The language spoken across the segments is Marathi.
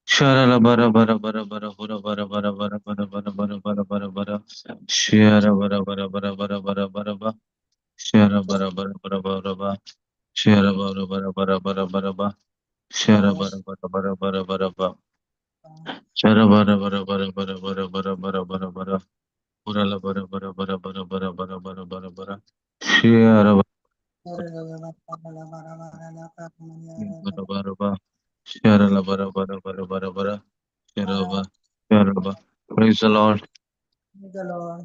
Sharala bara bara bara bara bara bara bara bara bara bara bara bara bara bara Shara bara bara bara bara bara bara bara Shara bara bara bara bara bara Shara bara bara bara bara bara bara Shara bara bara bara bara bara bara Shara bara bara bara bara bara bara bara bara bara Urala bara bara bara bara bara bara bara bara bara Shara bara bara bara Shara bara bara bara bara bara Shara bara Shara bara Praise the Lord. Praise the Lord.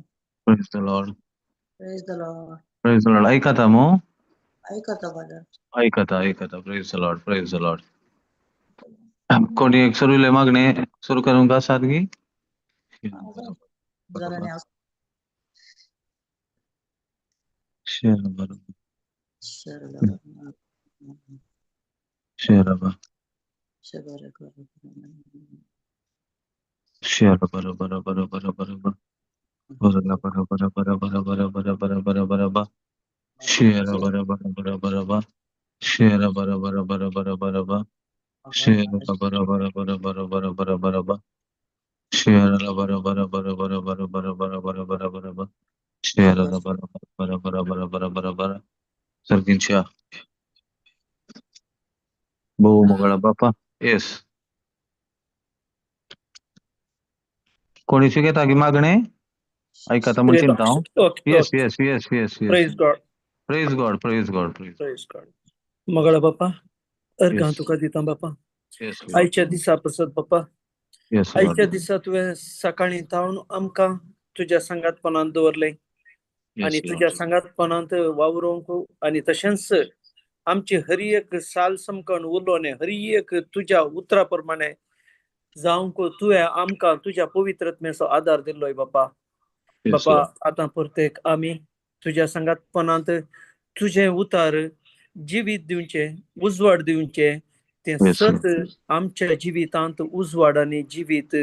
Praise the Lord. Praise the Lord. Praise the Lord. ऐकतामो ऐकता brother. ऐकता Praise the Lord. Praise the Lord. कोणी एक सुरूले मागणे सुरू करून का सादगी जणांनी असं शेर बरोबर share झालं. शेर बरोबर शबर कर. शेर बरोबर बरोबर बरोबर बरोबर बरोबर बरोबर बरोबर बरोबर बरोबर शेर बरोबर बरोबर बरोबर शेर बरोबर बरोबर बरोबर शेर बरोबर बरोबर बरोबर बरोबर शेर बरोबर बरोबर बरोबर बरोबर बरोबर शेर बरोबर बरोबर बरोबर बरोबर सर्किंच्या भाऊ मंगळा बापा येस कोणीशी घेता की मागणे ऐकता म्हणून चिंता Okay, yes okay. Yes yes yes yes Praise God. Praise God praise God praise Praise God. Magala Bappa. Ergan yes तुका दिता बाप्पा. येस आयच्या दिसा प्रसाद बाप्पा. येस आयच्या दिसा तुवें सकाळी जावन आमकां तुज्या संगातपणांत दवरलें आनी तुज्या संगातपणांत वावरूंक आनी तशेंच आमची हरी एक साल समकण उरलो आनी हरी एक तुज्या उतरा प्रमाणे जावंक तुवें आमकां तुज्या पवित्रत्मेचो आदार दिल्लोय बाप्पा. बाप्पा आतां परतेक आमी तुज्या संगातपणांत तुझे उतार जिवीत दिवचे उजवाड दिवचे ते सत आमच्या जिवितांत उजवाड आनी जिवीत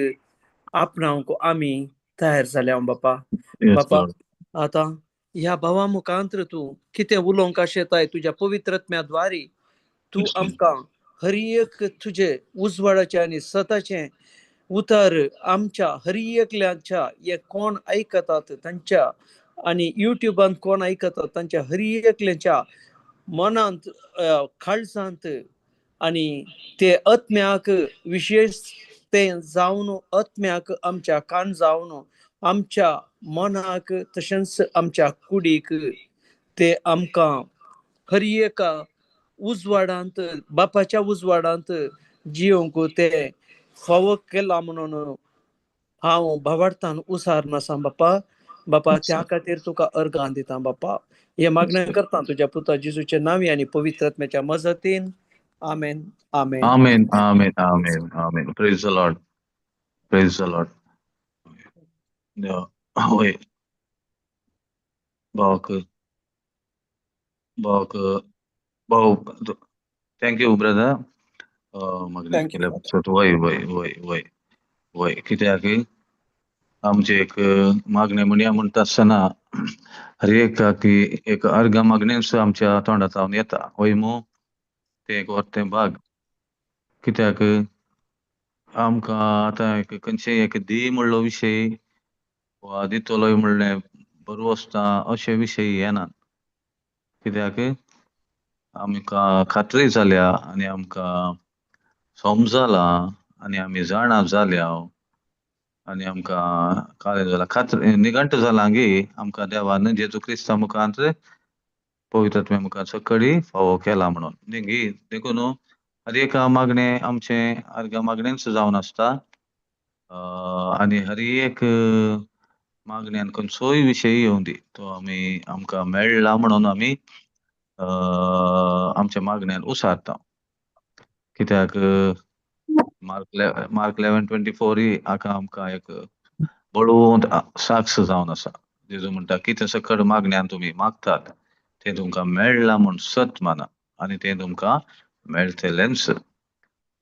आपणावंक आमी तयार जाल्या बाप्पा. बाप्पा आतां ह्या भावा मुखांतर तूं कितें उलोवंक आशेताय तुज्या पवित्रत्म्याद्वारे तूं आमकां हरी एक तुजे उजवाडाचें आनी सताचें उतार आमच्या हरी एकल्याच्या हे कोण आयकतात तांच्या आनी युट्यूबान कोण आयकतात तांच्या हरी एकल्याच्या मनांत काळजांत आनी ते आत्म्याक विशेष ते जावन आत्म्याक आमच्या कान जावन आमच्या मनाक तशेंच आमच्या कुडीक ते आमकां हरी एका उजवाडांत बापाच्या उजवाडांत जियोंक ते फावो केला म्हणून हांव भावार्थान उसारन आसा बाप्पा. बापा त्या खातीर तुका अर्गां दिता बाप्पा. हे मागणें करता तुज्या पुता जेजूच्या नांवी आनी पवित्रात्म्याच्या मजतीन आमेन आमेन आमेन आमेन आमेन आमेन praise the Lord praise the Lord होय भावाक भाऊ थँक्यू ब्रदर मागणे Thank you, केल्या Father. पासत वय वय वय वय वय कित्याक आमचे एक मागणे म्हणया म्हणटा आसतना हर एक अर्घ मागणेच आमच्या तोंडात जावन येता वय मू ते एक वर्तें भाग कित्याक आमकां आतां एक खंयचेय एक दी म्हणलो विशय वा दितलोय म्हणलें बरो आसता अशे विशय येनात कित्याक आमकां खात्री जाल्या आनी आमकां समजला आनी आमी जाणा जाल्या आनी आमकां कळ्ळें जाला खात्री निगंट जाला की आमकां देवान जेजू क्रिस्ता मुखांत पवित्रत्म्या मुखार सकळी फावो केला म्हणून देखून हर एक मागणे आमचे अर्घ मागणेच जावन आसता आनी हर एक मागण्यान खंयचोय विशय येवं दी तो आमी आमकां मेळ्ळा म्हणून आमी आमच्या मागण्यान उसारता कित्याक मार्क 11:24 ही हाका आमकां एक बळूंत साक्ष जावन आसा जेजू म्हणटा कितें सकट मागण्यान तुमी मागतात ते तुमकां मेळ्ळा म्हूण सत माना आनी तें तुमकां मेळटलेंच.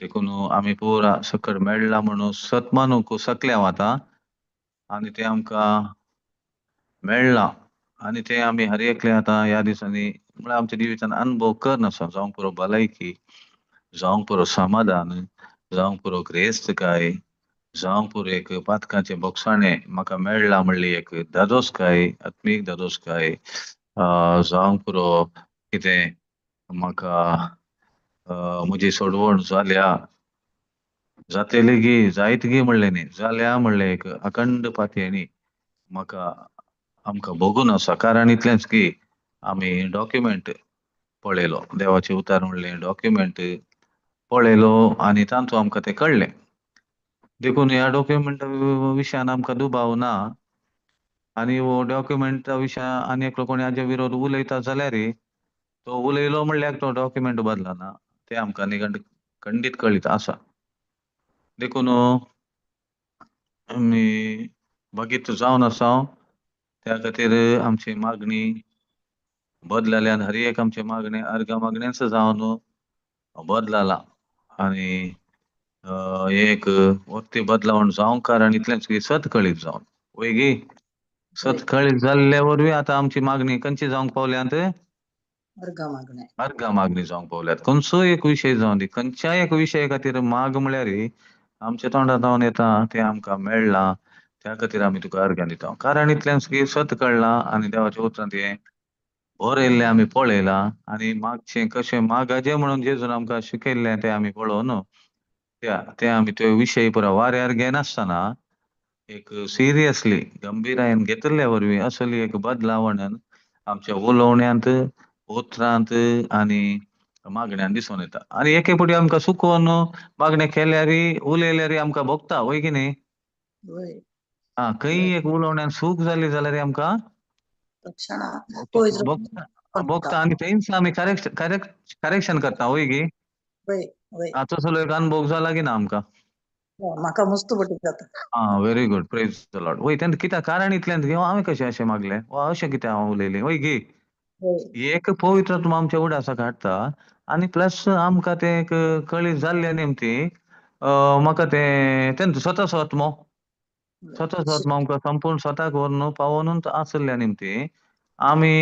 देखून आमी पुरा सकट मेळ्ळा म्हणून सतमानूंक सकल्या वता आनी तें आमकां मेळ्ळा आनी तें आमी हर एकले आतां ह्या दिसांनी म्हळ्यार आमच्या जिवितान अनुभव करन आसा. जावं पुरो भलायकी, जावं पुरो समाधान, जावं पुरो ग्रेस्तकाय, जावं पुरो एक पातकाचें बोगसाणें म्हाका मेळ्ळा म्हणली एक धादोसकाय, आत्मीक धादोसकाय, जावं पुरो कितें म्हाका म्हजी सोडवण जाल्या, जातेली गी जायत गी म्हणलें न्ही, जाल्या म्हणलें एक अखंड पातयेणी म्हाका आमकां बगून आसा. कारण इतलेंच की आमी डॉक्युमेंट पळयलो, देवाचें उतार म्हणलें डॉक्युमेंट पळयलो आनी तांतू आमकां तें कळ्ळें. देखून ह्या डॉक्युमेंटा विशयान आमकां दुबाव ना आनी हो डॉक्युमेंटा विशयान आनी एकलो कोणी हाजे विरोध उलयता जाल्यार तो उलयलो म्हणल्यार तो डॉक्युमेंट बदलना, तें आमकां खंडीत कळीत आसा. देखून आमी भागीत जावन आसा. त्या खातीर आमची मागणी बदलल्यान हर एक आमचे मागणे अर्घा मागणेंच जावन बदलला आनी एक वक्ती बदलावण जावंक कारण इतलेंच की सत कळीत जावन वय गी सत कळीत जाल्ले वरवीं आतां आमची मागणी खंयची जावंक पावल्यांत अर्घा मागणे अर्घा मागणी जावंक पावल्यात. खंयचोय एक विशय जावन दी, खंयच्याय एक विशय खातीर माग म्हळ्यार आमच्या तोंडांत जावन येता तें आमकां मेळ्ळा त्या खातीर आमी तुका अर्घ्या दिता. कारण इतलेंच की सत कळ्ळा आनी देवाच्या उतरांत हें बरयल्लें आमी पळयलां आनी मागचें कशें मागाचें म्हणून जेजून आमकां शिकयल्लें तें आमी पळोवन तें आमी तो विशय पुरो वाऱ्यार घेनासतना एक सिरियसली गंभीरायेन घेतले वरवीं असली एक बदलावण आमच्या उलोवण्यांत, उतरांत आनी मागण्यांत दिसून येता. आनी एके फावटी आमकां चुकोवन मागणें केल्यार उलयल्यार आमकां भोगता वय की न्ही. वय खंय एक उलोवण्यान चूक जाली जाल्यार आमकां तक्षणा पयस भोगता आनी थंयच आमी करेक्शन करता वय गी. वय वय तसलो एक अनुभव जाला की ना आमकां. म्हाका मस्त पटी जाता. Very good, praise the Lord. वय तेन्ना कित्याक कारण इतलेंच गी हांवें कशें अशें मागलें वा अशें कितें हांव उलयलें वय गी. वय एक पवित्र आत्मा आमच्या उडासाक हाडटा आनी प्लस आमकां तें एक कळीत जाल्ले निमती म्हाका तें स्वताचो आत्मो आमकां संपूर्ण स्वताक व्हरून पावोनूच आसल्या निमती आमी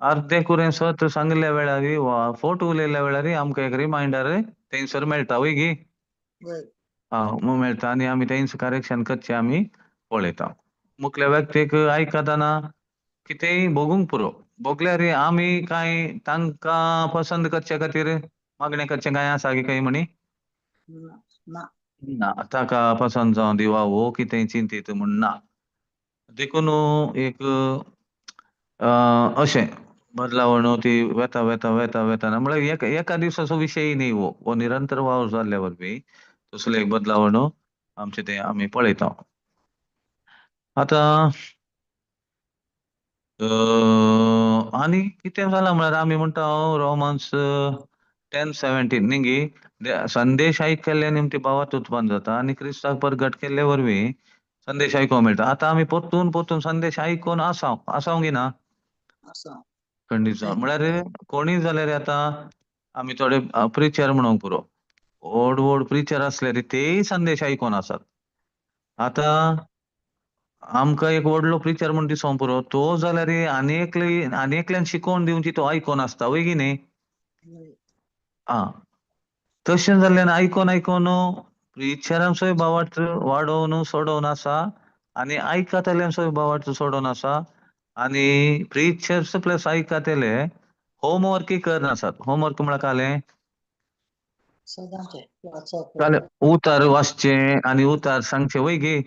अर्दे कुरें सत सांगल्या वेळार वा फोट उलयल्या वेळार आमकां एक रिमांयडर थंयसर मेळटा वय गी. वय मेळटा आनी आमी थंयच करेक्शन करचें आमी पळयता. मुखल्या व्यक्तीक आयकतना कितेंय भोगूंक पुरो भोगल्यार आमी कांय तांकां पसंद करचे खातीर मागणें करचें कांय आसा की खंय म्हणी ना ना, ताका पसंद जावं दी वा हो कितें चिंतीत म्हूण ना. देखून एक अशें बदलावण ती वेता वेताना म्हळ्यार एका दिसाचो विशय न्ही हो निरंतर वावर जाल्ल्या वरवीं तसलो एक बदलावण आमचें तें आमी पळयता. आतां आनी कितें जालां म्हळ्यार आमी म्हणटा रोमन्स 10:17 न्ही गी संदेश आयकल्ले निमती भावार्थ उत्पन्न जाता आनी क्रिस्ताक परगट केल्ले वरवीं संदेश आयकोंक मेळटा. आतां आमी परतून संदेश आयकोन आसांव गी ना आसा खंडीत जावन म्हळ्यार कोणीय जाल्यार आतां आमी थोडे प्रिचर म्हणूंक पुरो व्हड प्रिचर आसल्यार तेय संदेश आयकोन आसात. आतां आमकां एक व्हडलो प्रिचर म्हूण दिसोंक पुरो तो जाल्यार आनी एकल्यान शिकोवन दिवची तो आयकोन आसता वय गी न्ही. तशें जाल्ल्यान आयकोन प्रिचरांचोय भावार्थ वाडोवन सोडोवन आसा आनी आयकतल्यांचोय भावार्थ सोडोन आसा आनी प्रिचर्स प्लस आयकतले होमवर्कय करनासात. होमवर्क म्हळ्यार कालें सदांचे उतार वाचचें आनी उतार सांगचें वय गी.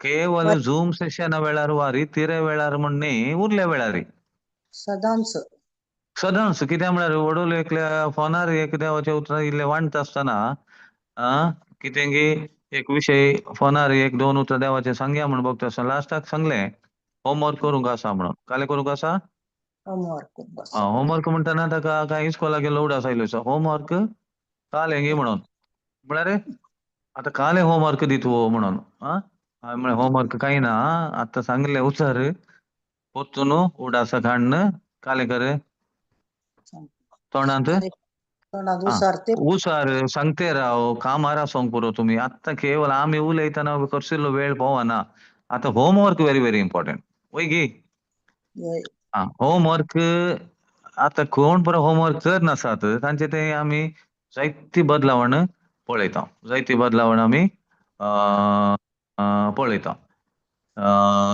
केवल झूम सेशना वेळार वा रितीरे वेळार म्हण न्ही उरल्या वेळार सदांच कित्याक म्हळ्यार वडोलो एकल्या फोनार एक देवाचें उतर इल्लें वांटता आसतना कितें गी एक विशय फोनार एक दोन उतर देवाचें सांगया म्हण बगता आसतना लास्टाक सांगलें होमवर्क करूंक आसा म्हणून. कालें करूंक आसा होमवर्क म्हणटना ताका कांय इस्कोला गेल्लो उडास आयलो होमवर्क कालें गी म्हणून म्हळ्यार आतां कालें होमवर्क दीत वो म्हणून हांवें म्हळें होमवर्क कांय ना आतां सांगलें उतर परतून उडासाक हाडन कालें कर तोंडांत आणि तोंडात हा उसारते उसार सांगते राव कामारा सोंग पुरो तुम्ही आता केवळ आम्ही उलयतना करशिल्लो वेळ पोवाना आता होमवर्क व्हेरी व्हेरी इम्पॉर्टंट वय गी वय होमवर्क आता कोण बरो होमवर्क कर नासात तांचे ते आम्ही जायती बदलावण पळयता जायती बदलावण आम्ही पळयता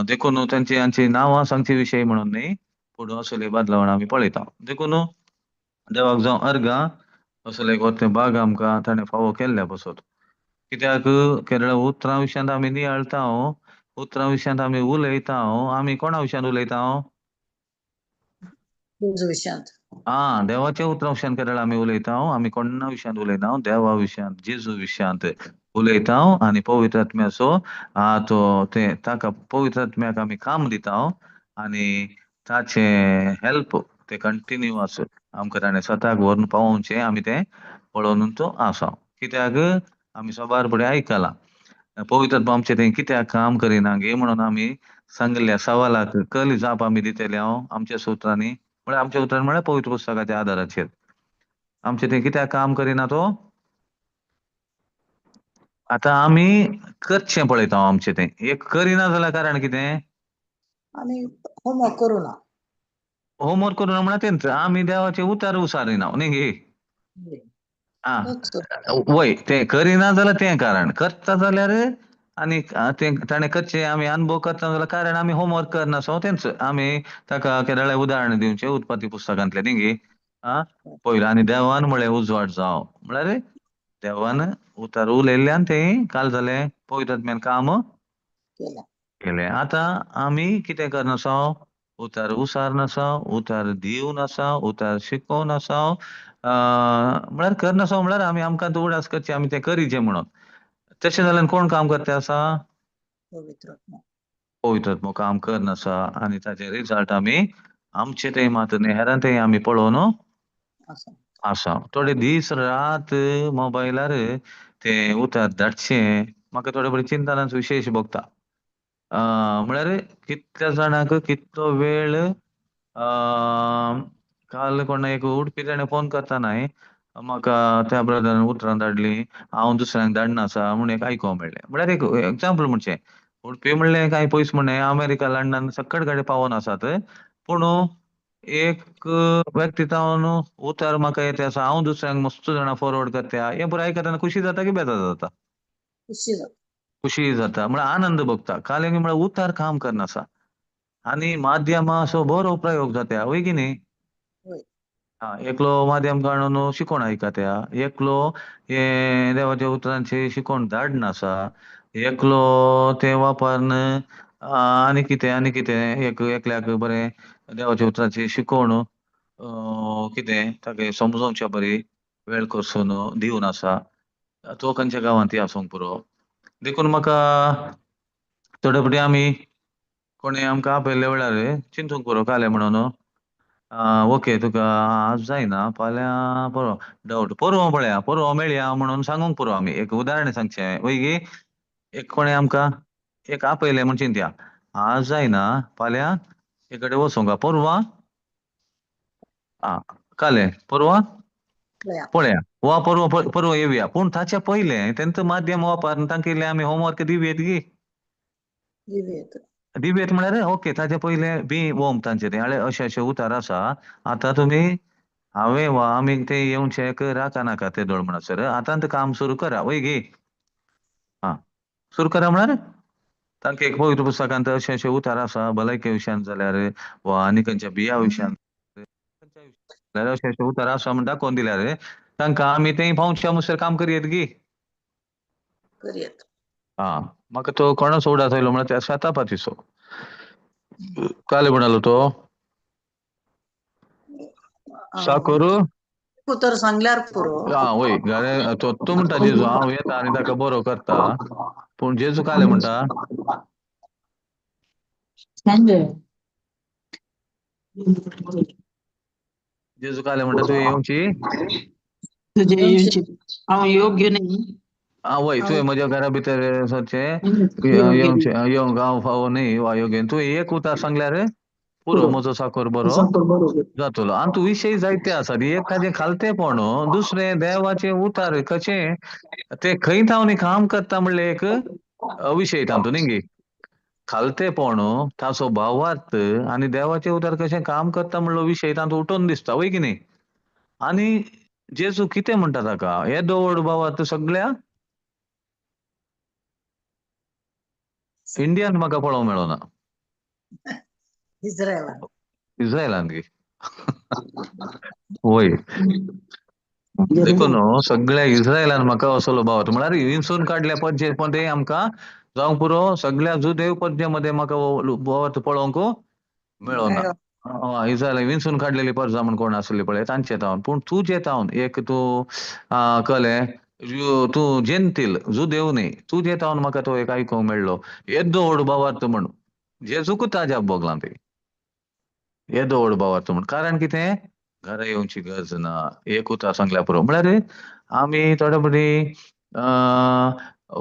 देखून तांची हांची नांवां सांगचे विशय म्हणून न्ही पूण असले बदलावण आम्ही पळयता देखून देवाक जावं अर्घां असले गोते बाग आमकां ताणें फावो केल्ल्या बसत कित्याक केरळ उतरां विशयांत आमी नियाळता उतरां विशयांत आमी उलयता आमी कोणा विशयांत उलयता तुझ विषयांत देवाच्या उतरां विशयांत केरळ आमी उलयता आमी कोणा विशयांत उलयना देवा विशयांत जेजू विशयांत उलयता आनी पवित्र आत्म्याचो तो ते ताका पवित्र आत्म्याक आमी काम दिता आनी ताचे हेल्प ते कंटिन्युअस आमकां ताणें स्वताक व्हरून पावोवचें आमी तें पळोवन तो आसा कित्याक आमी सबार फुडें आयकलां पवित्र आत्मा आमचें तें कित्याक काम करिना गे म्हणून आमी सांगलेल्या सवालाक कल जाप आमी दितले आमच्या सुत्रांनी म्हळ्यार आमच्या उतरांनी म्हळ्यार पवित्र पुस्तकाच्या आदाराचेर आमचें तें कित्याक काम करिना तो आतां आमी करचें पळयता आमचें तें एक करिना जाल्यार कारण कितें आमी होमवर्क करूना होमवर्क करिना म्हळ्यार तेंच आमी देवाचे उतार उसारिना न्ही गे वय तें करिना जाल्यार तें कारण करता जाल्यार आनी तें ताणें करचें आमी अनुभव करता जाल्यार कारण आमी होमवर्क करना सो तेंच आमी ताका केरळे उदाहरण दिवचें उत्पत्ती पुस्तकांतलें न्ही गे पयलो आनी देवान म्हळें उजवाड जावं म्हळ्यार देवान उतार उलयल्ल्यान तें काल जालें पवित्र आत्म्यान काम केलें आतां आमी कितें करनासो उतार उसारन आसा उतार दिवन आसा उतार शिकोवन आसा म्हळ्यार करनासो म्हळ्यार आमी आमकां उडास करची आमी तें करीचें म्हणून तशें जाल्यार कोण काम करता आसा पवित्र आत्मो काम करनासा आनी ताचे रिजल्ट आमी आमचे ते मात नेहरान ते आमी पळोवन आसा थोडे दीस रात मोबायलार ते उतार धाडचें म्हाका थोडे बरें चिंतनाचो विशेश भोगता म्हळ्यार कितल्या जाणांक कितलो वेळ काल कोण एक उडपी जाणें फोन करतना म्हाका त्या ब्रदरान उतरां धाडली हांव दुसऱ्यांक धाडनासा म्हूण एक आयको मेळ्ळें म्हळ्यार एक एग्जाम्पल म्हणचें उडपी म्हणलें कांय पयस म्हणे अमेरिका लंडन सकट गाडी पावोन आसात पूण एक व्यक्ती जावन उतार म्हाका येता आसा हांव दुसऱ्यांक मस्त जाणां फॉरवर्ड करता हें पुरो आयकतना खुशी जाता की बेजार जाता खुशी जाता म्हळ्यार आनंद भोगता काल म्हळ्यार उतार काम करनासा आनी माध्यमां असो बरो प्रयोग जाता वय की न्ही एकलो माध्यम काडून शिकोवन आयकता एकलो हे देवाच्या उतरांचे शिकोवन धाडनासा एकलो ते वापरन आनी कितें एकल्याक बरें देवाच्या उतरांचे शिकोवन कितें ताका समजोवच्या बरी वेळ करसून दिवन आसा तो खंयच्या गांवांत आसूंक पुरो देखून म्हाका थोडे फावटी आमी कोणें आमकां आपयल्ल्या वेळार चिंतूंक पुरो काले म्हणून ओके तुका आज जायना फाल्यां परवा डावट परवा पळया परवा मेळया म्हणून सांगूंक पुरो आमी एक उदाहरण सांगचें वय गी एक कोणें आमकां एक आपयलें म्हूण चिंतया आज जायना फाल्यां एक कडेन वचूंक परवा काले परवा पळया वा परवा येवया पूण ताचे पयलें तेंचं माध्यम वापरन तांकां इल्लें आमी होमवर्क दिवयेत गी दिवयेत म्हळ्यार ओके ताचे पयलें बी वोम तांचे तें अशें अशें उतार आसा आतां तुमी हांवें वा आमी ते येवचे राका नाका ते दोळ म्हणसर आतां काम सुरू करा वय गी सुरू करा म्हळ्यार तांकां एक पवित्र पुस्तकांत अशें अशें उतार आसा भलायके विशयांत जाल्यार वा आनी खंयच्या बिया विशयांत अशें अशें उतार आसा म्हण दाखोवन दिल्यार तांकां आमी तें पावच्या मुसर काम करयेत गी म्हाका तो कोणाचो उडास आयलो म्हळ्यार त्या सातापातीचो काले म्हणालो तो साकोरू उतर सांगल्यार पुरो वय घरे तो म्हणटा जेजू हांव येता आनी ताका बरो करता पूण जेजू काले म्हणटा जेजू काले म्हणटा तुवें येवची हांव योग्य न्ही वय तुवें म्हज्या घरा भितर येवंक हांव फावो न्ही वा योग्य तुवें एक उतार सांगल्यार पुरो म्हजो साकोर बरो जातलो आणि तू विषय जायते आसात एखादे खालतेपण दुसरे देवाचे उतार कशे ते खंय थावन काम करता म्हणले एक विषय तांतू निंगी खालतेपण ताचो भावार्थ आणि देवाचे उतार कशे काम करता म्हणलो विषय तांतू उठून दिसता वय की न्ही आणि जेजू कितें म्हणटा ताका हे दवड भावार्थ सगळ्या इंडियान म्हाका पळोवंक मेळोना इस्रायलान इस्रायलान गे वय देखून सगळ्या इस्रायलान म्हाका असलो भावार्थ म्हळ्यार हिंसून काडल्या पद्जे मध्ये आमकां जावंक पुरो सगळ्या जुदेव पद्जे मध्ये म्हाका भावार्थ पळोवंक मेळोना इस्रायल विंचून काडलेली परजा म्हण कोण आसली पळय तांचे तावन पूण तुजे तावन एक तूं कळ्ळे तूं जेंतील जुदेव न्ही तुजे तावन म्हाका तो एक आयकूंक मेळ्ळो येदो व्हड भावार्थ म्हण जेजूक ताज्या बोगलां ते येदो व्हड भावार्थ म्हण कारण कितें घरा येवची गरज ना एक उतार सांगल्या पुरो म्हळ्यार आमी थोडे बरी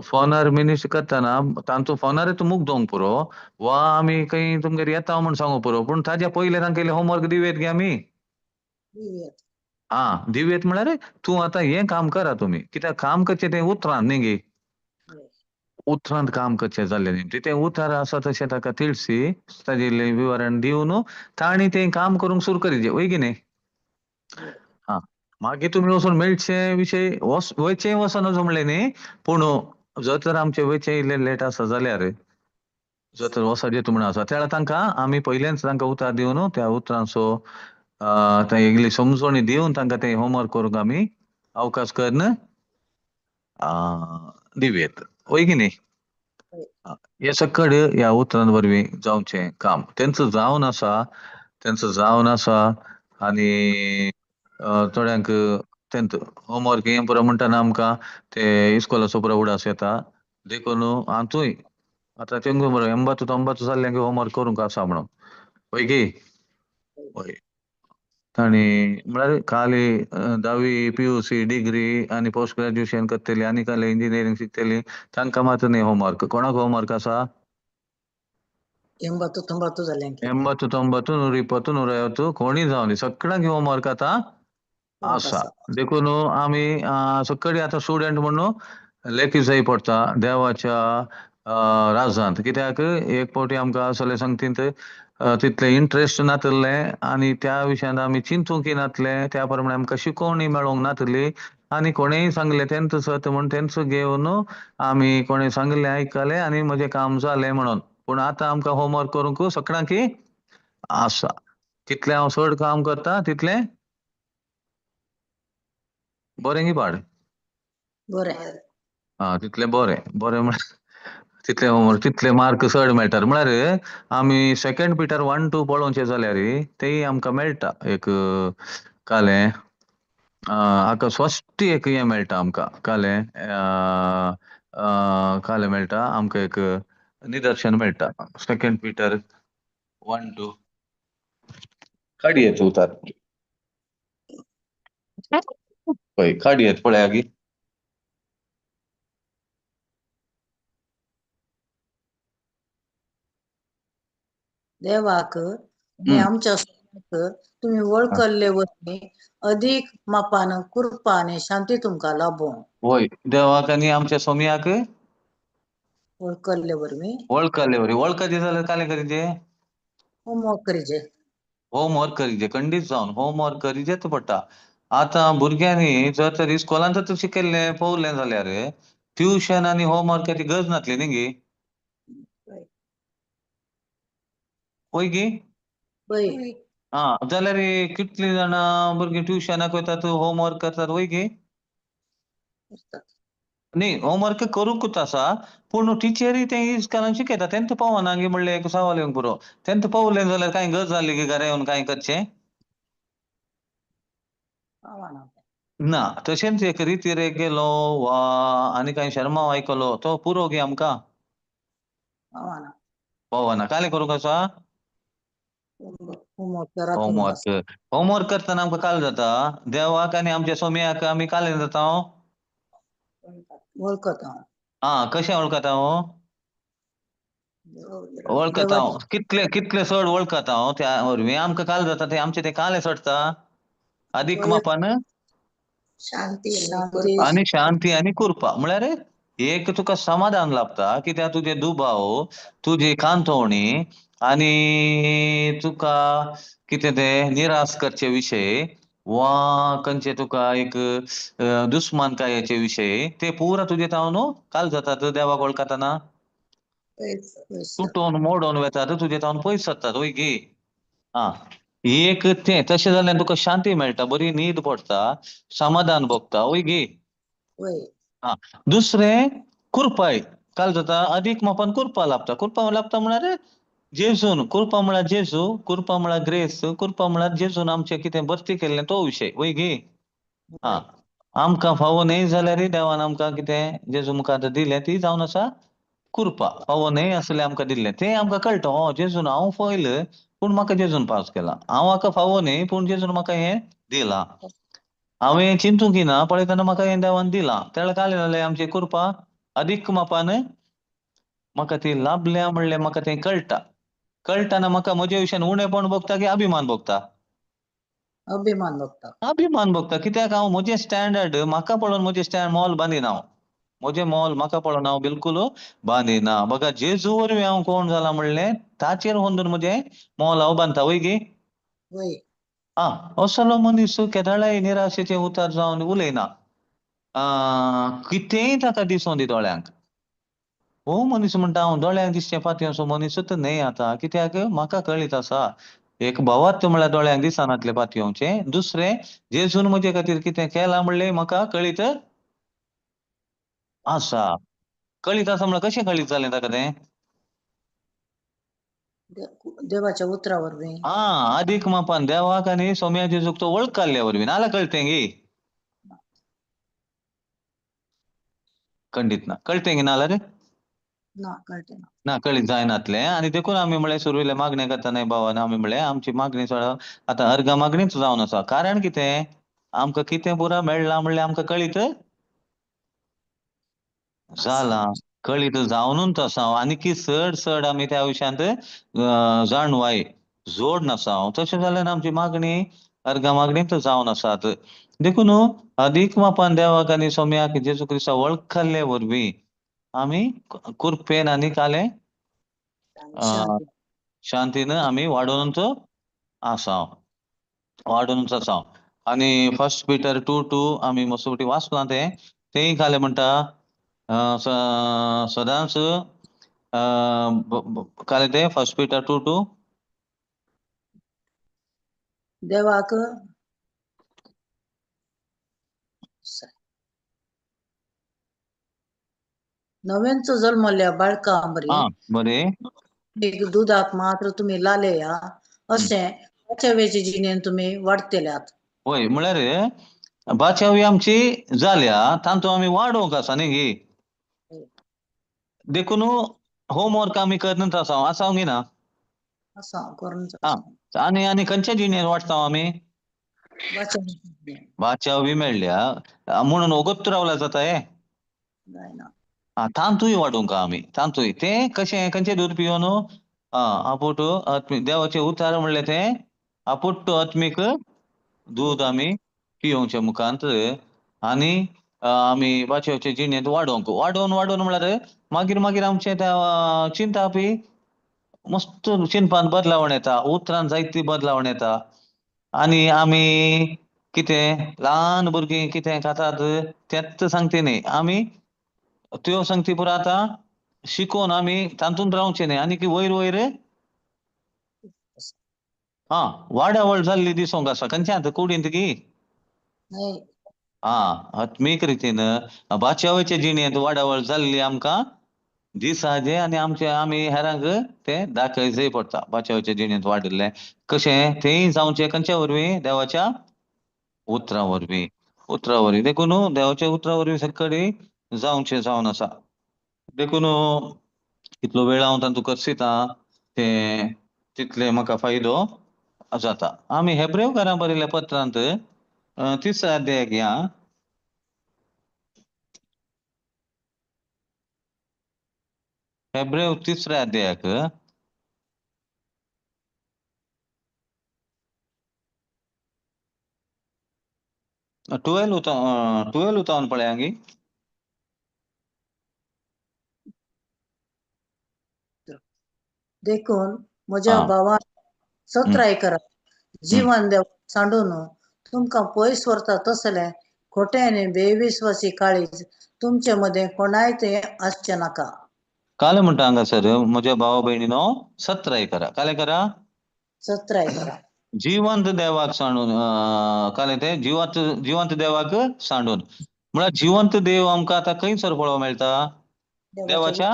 फोनार मिनिस्टर करतना तांचो फोनार मूग दोवंक पुरो वा आमी खंय तुमगेर येता म्हण सांगू पुरो पूण ताज्या पयले तांगेले होमवर्क दिवेत गे आमी दिवेत म्हळ्यार तूं आतां हें काम करा तुमी कित्याक काम करचें तें उतरान न्ही गे उतरांत काम करचें जाल्लें न्ही तें उतार आसा तशें ताका तिडसी ताजेलें विवरण दिवन तांणी तें काम करूंक सुरू करीचें वय की न्ही मागीर तुमी वचून मेळचे विशय वयचें वचोन म्हणलें न्ही पूण जर तर आमचे वयचें इल्लें लेट आसा जाल्यार जर तर वचत येता म्हण आसा त्या तांकां आमी पयलेंच तांकां उतार दिवन त्या उतरांचो इल्ली समजोणी दिवन तांकां तें होमवर्क करूंक आमी अवकाश करून दिवेत वय की न्ही हे सकड ह्या उतरां वरवीं जावचें काम तेंचो जावन आसा आनी थोड्यांक तेंच होमवर्क हें पुरो म्हणटना आमकां ते इस्कोलाचो पुरो उडास येता देखून हातूंय आतां तेंगू बरो 89 जाल्ल्यांक होमवर्क करूंक आसा म्हणून वय गे वय ताणी म्हळ्यार खाली 10वी PUC डिग्री आनी पोस्ट ग्रॅज्युएशन करतली आनी खाली इंजिनियरींग शिकतली तांकां मात न्ही होमवर्क कोणाक होमवर्क आसा 89 जाल्ल्यांक 89 120 150 कोणी जावन सगळ्यांक होमवर्क आतां आसा देखून आमी सगळी आतां स्टुडंट म्हणून लेखी जाय पडटा देवाच्या राजांत कित्याक एक फावटी आमकां असले सांगतीत तितले इंट्रस्ट नातले आनी त्या विशयान आमी चिंतूंक नातले त्या प्रमाणे आमकां शिकोवणी मेळोंक नातली आनी कोणेय सांगले तेंच सत म्हण तेंच घेवन आमी कोणें सांगले आयकले आनी म्हजें काम जालें म्हणून पूण आतां आमकां होमवर्क करूंक सगळ्यांक आसा कितलें हांव चड काम करता तितलें बरें की पाड बरें तितलें बरें म्हळ्यार तितलें होमवर्क तितले मार्क चड मेळटात म्हळ्यार आमी 2 Peter 1-2 पळोवचें जाल्यार तेय आमकां मेळटा एक कालें हाका स्वश्टी एक हें मेळटा आमकां कालें कालें मेळटा आमकां एक निदर्शन मेळटा 2 Peter 1-2 काडयेत उतार पळय काडयेत पळया गी देवाक आनी आमच्या सोयऱ्याक तुमी वळखले वरवीं अदीक मापान कृपा आनी शांती तुमकां लाभो वय देवाक आनी आमच्या सोम्याक वळखले वरवीं वळखचे जाल्यार कालें करीचें होमवर्क करीचे होमवर्क करीचें खंडीत जावन होमवर्क करीचेच पडटा आतां भुरग्यांनी जर तर इस्कोलांत तर शिकयल्लें पळोवलें जाल्यार ट्युशन आनी होमवर्काची गरज नासली न्ही गे वय गे जाल्यार कितलीं जाणां भुरगीं ट्युशनाक वयतात होमवर्क करतात वय गे न्ही होमवर्क करूंकूच आसा पूण टिचरी तें इस्कोलांत शिकयता तेंच पावना गे म्हणलें एक सवाल येवंक पुरो तेंच पावलें जाल्यार कांय गरज जाली गे घरा येवन कांय करचें ना तशेंच एक रितीर एक गेलो वा आनी कांय शर्मा आयकलो तो पुरो गे आमकां पावना कालें करूंक आसा होमवर्क करतना आमकां काल जाता देवाक आनी आमच्या सोम्याक आमी कालें जाता वळखता कशें वळखता वळखता हांव कितले कितले चड वळखता हांव त्या वरवीं आमकां काल जाता ते आमचे ते काले सडटा अधिक मापान शांती आणि शांती आणि कृपा म्हळ्यार एक तुका समाधान लाभता कित्याक तुजे दुबाव तुजी कांतवणी आणि तुका कितें ते निराश करचे विशय वा खंयचे तुका एक दुस्मानकायेचे विशय ते पुरा तुजे हांव न्हू काल जातात देवाक वळखताना तुटून मोडून वेतात तुजे हांव पयस सरतात वय गी हा एक तें तशें जाल्यार तुका शांती मेळटा बरी न्हीद पडटा समाधान भोगता वय गी हा दुसरें कृपाय काल जाता अधिक मापान कृपा लाभता म्हळ्यार जेजून कृपा म्हळ्यार जेजू कृपा म्हळ्यार ग्रेस कृपा म्हळ्यार जेजून आमचें कितें भरती केल्लें तो विशय वय गी हा आमकां फावो न्हय जाल्यार देवान आमकां कितें जेजू मुखार दिलें ती जावन आसा कृपा फावो न्हय आसलें आमकां दिल्लें तें आमकां कळटा जेजून हांव फॉयल पूण म्हाका जेजून पास केला हांव हाका फावो न्हय पूण जेजून म्हाका हें दिलां हांवें चिंतूंक ना पळयतना म्हाका हें देवान दिलां तेळें काय जालें आमची कृपा अधिक मापान म्हाका ती लाभल्या म्हणलें म्हाका तें कळटाना म्हाका म्हजे विशयान उणेपण भोगता की अभिमान भोगता अभिमान भोगता कित्याक हांव म्हजें स्टँडर्ड म्हाका पळोवन म्हजें मोल बांदिना हांव म्हजें मोल म्हाका पळोवन हांव बिलकुल बांदिना बघा जेजू वरवीं हांव कोण जाला म्हणलें ताचेर होंदून म्हजें मोल हांव बांदता वय गी असलो मनीस केदाळाय निराशेचे उतार जावन उलयना कितेंय ताका दिसूं दी दोळ्यांक हो मनीस म्हणटा हांव दोळ्यांक दिसचें पातयेचो मनीसच न्हय आतां कित्याक म्हाका कळीत आसा एक भवात म्हळ्यार दोळ्यांक दिसनातलें पातयेवचें दुसरें जेजून म्हजे खातीर कितें केलां म्हणलें म्हाका कळीत आसा कळीत आसा म्हळ्यार कशें कळीत जालें ताका तें देवाच्या उतरा वरवीं अधिक मापान देवाक आनी सोम्या जेजूक तो वळखले वरवीं नाल्यार कळटें गी खंडीत ना कळटें गी नाल्यार ना कळीत जायनातलें आनी देखून आमी म्हळें सुरवेले मागणे करतना भावान आमी म्हळें आमची मागणी आतां अर्घ मागणीच जावन आसा कारण कितें आमकां कितें पुरा मेळ्ळां म्हणलें आमकां कळीत जालां कळीत जावनूच आसा आनी चड आमी त्या विशयांत जाणवाय जोड नासा तशें जाल्यार आमची मागणी अर्घ मागणीच जावन आसात देखून अधिक मापान देवाक आनी सोम्याक जेजू क्रिस्ताक वळखले वरवीं आमी कृपेन आनी काले शांतीन आमी वाडूनच आसा आनी फर्स्ट पिटर 2:2 आमी मसोटी वाचलां तेंय काले म्हणटा सदांच काले तें फर्स्ट पिटर 2:2 देवाक नव्यांचो जल्मल्या बाळका बरे एक दुधाक मात्र तुम्ही लालेया अशें बाच्यावेचे जिणेन तुम्ही वाडतेल्यात होय म्हळ्यार बाचावी आमची जाल्या तांतू आमी वाडोवंक आसा न्ही गी देखून होमवर्क आमी करनूच आसा गी ना आनी आनी खंयच्या जिणेन वाडटा आमी बाचावी मेळ्ळ्या म्हणून वगत रावल्या जाता हे तांतूय वाडोवंक आमी तांतूय तें कशें खंयचें दूद पियोन आपूट देवाचें उतार म्हणलें तें आपुट्ट आत्मीक दूद आमी पियोवचे मुखांत आनी आमी बाचावचे जिणेंत वाडोवन म्हळ्यार मागीर आमचें चिंतापी मस्त चिंतपान बदलावण येता उतरान जायती बदलावण येता आनी आमी कितें ल्हान भुरगीं कितें खातात तेंच सांगचे न्हय आमी त्यो सांगती पुरो आतां शिकोवन आमी तांतून रावचें न्हय आनी वयर वयर वाडावळ जाल्ली दिसोंक आसा खंयच्यान कुडींत गी आत्मीक रितीन बाचावेचे जिणेंत वाडावळ जाल्ली आमकां दिसाजे आनी आमी हेरांक तें दाखयचेय पडटा बाचावेच्या जिणेंत वाडिल्लें कशें तेंय जावचें खंयच्या वरवीं देवाच्या उतरां वरवीं देखून देवाच्या उतरां वरवीं सगळें जावचें जावन आसा देखून कितलो वेळ हांव तांतूं करसितां तें तितले म्हाका फायदो जाता आमी हेब्रेवकारांक बरयल्ल्या पत्रांत 3रा अध्यायाक या हेब्रेव 3ऱ्या अध्यायाक 12 उतावन पळयांगी. देखून म्हज्या हा. भावान सत्राय करा जीवन देव सांडून तुमकां पयस व्हरता तसले खोटे आनी बेविश्वासी काळीज तुमचे मध्ये कोणायते आसचे नाका. काले म्हणटा हांगासर म्हज्या भावा भयणीनो सत्राय करा. काले करा? सत्राय करा. जिवंत देवाक सांडून काले ते जिवंत देवाक सांडून म्हळ्यार जिवंत देव आमकां आतां खंयसर पळोवंक मेळटा? देवाच्या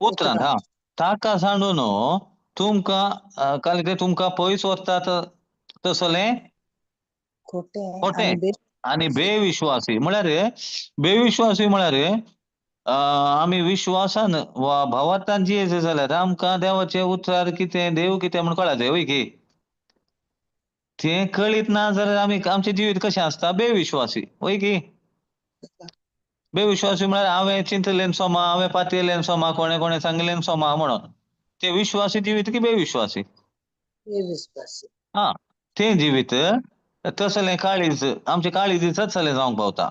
उतरांत. हा, ताका सांडून तुमकां काले ते तुमकां पयस व्हरतात तसले खोटे आनी बेविश्वासी म्हळ्यार बेविश्वासी म्हळ्यार आमी विश्वासान वा भावार्थान जियेचे जाल्यार आमकां देवाचे उतर कितें देव कितें म्हूण कळटा वय की. ते कळीत ना जाल्यार आमी आमचें जिवीत कशें आसता? बेविश्वासी वय की. बेविश्वासी म्हळ्यार हांवें चिंतलें सोमा, हांवें पातयलें सोमा, कोणें कोणें सांगलें सोमा म्हणून. ते विश्वासी जिवीत की बेविश्वासी? बेविश्वासी. हा, ते जिवीत तसलें काळीज आमचें काळीज तसलें जावंक पावता.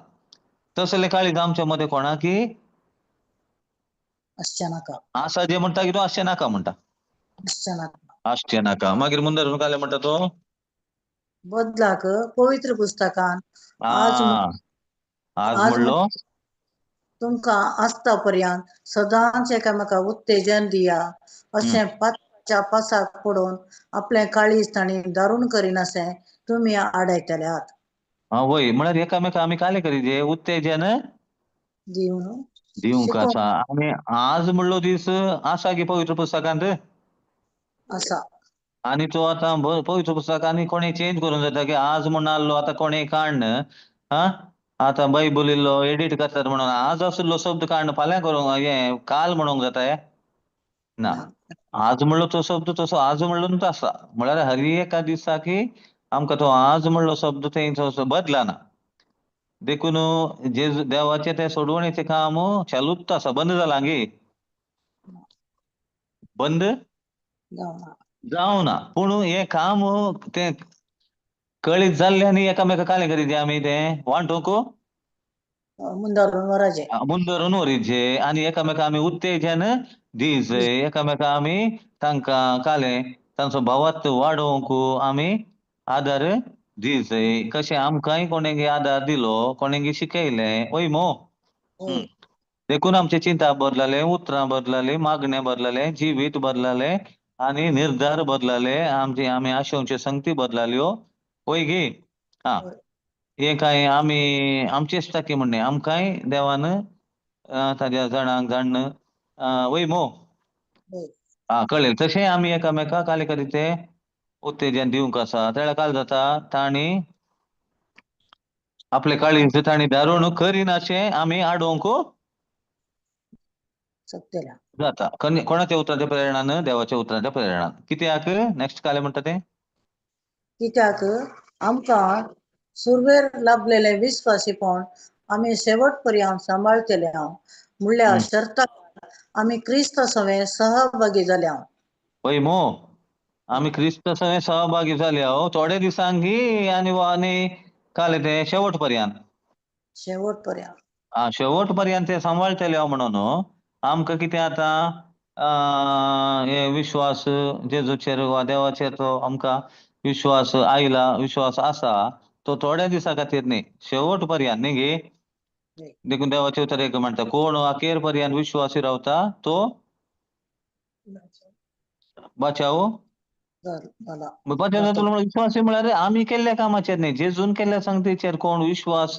तसलें काळीज आमच्या मध्ये कोणाकी आसचे नाका. आसा जे म्हणटा की तो आसचें नाका म्हणटा. आसचे नाका. आसचें नाका. मागीर मुंदर काले म्हणटा तो बदलाक पवित्र पुस्तकान आज आज म्हणलो तुमकां आसता पर्यंत सदांच एकामेकाक उत्तेजन दिया अशें पात्राच्या पासाक पडून आपलें काळीज तांणी दारूण करिनाशें तुमी आडयतल्यात. वय म्हळ्यार एकामेका आमी काले करीजे उत्तेजन दिवन दिवंक आसा. आनी आज म्हणलो दीस आसा की पवित्र पुस्तकांत आसा. आनी तो आतां पवित्र पुस्तकांनी कोणें चेंज करूंक जाता की आज म्हूण नासलो आतां कोणें काडन आतां बायबल इल्लो एडिट करतात म्हणून आज आसलो शब्द काडन फाल्यां करूंक हें काल म्हणूंक जाता हे? ना. आज म्हणलो तो शब्द तसो आज म्हणलो न्हू आसा. म्हळ्यार हर एका दिसाकी आमकां तो आज म्हणलो शब्द थंय बदलाना. देखून जेजू देवाचे ते सोडवणेचे काम चालूच आसा. बंद जालां गे? बंद जावना. पूण हे काम ते कळीत जाल्ल्यानी एकामेका काले करीजे आमी तें वांटूक मुंदारून वराजे. मुंदरून व्हरीचे आनी एकामेका आमी उत्तेजन दिवचे. एकामेका आमी तांकां काले तांचो भावार्थ वाडोवंक आमी आदार दिवचे. कशें आमकांय कोणेंगे आदार दिलो, कोणेंगे शिकयलें वय मो. देखून आमचे चिंता बदलले, उतरां बदलली, मागणे बदलले, जिवीत बदलले आनी निर्धार बदलले. आमी आशेवच्यो संगती बदलल्यो वय गे. हा, हे काय आमी आमचेच टाकी म्हणणे आमकांय देवान ताज्या जाणांक जाण वय मो. कळ्ळें. तशें आमी एकामेकाक काले करीते उत्तेजन दिवंक आसा. त्या काल जाता तांणी आपले काळीज तांणी दारूण करिनाशें आमी आडोवंक जाता. कोणाच्या उतराच्या प्रेरणान? देवाच्या उतराच्या प्रेरणान. कित्याक? नेक्स्ट काले म्हणटा तें कित्याक आमकां सुरवेर लाभलेले विस्वासीपण आमी शेवट पर्यंत सांबाळटले म्हणल्यार शर्ताक आमी क्रिस्त सवे सहभागी जाल्या. वय मो. आमी क्रिस्त सवे सहभागी जाल्या थोडे दिसांकी आनी काले ते शेवट पर्यंत. शेवट पर्यंत. शेवट पर्यंत ते सांबाळटले म्हणून आमकां कितें आतां हे विश्वास जेजूचेर वा देवाचेर तो आमकां विश्वास आयला, विश्वास आसा तो थोड्या दिसा खातीर न्ही, शेवट पर्यंत न्ही गे. देखून देवाचे उतर एक म्हणटा कोण अखेर पर्यंत विश्वासी रावता तो बचाव जातलो. विश्वासी म्हळ्यार आमी केल्ल्या कामाचेर न्ही, जेजून केल्ल्या संगतीचेर कोण विश्वास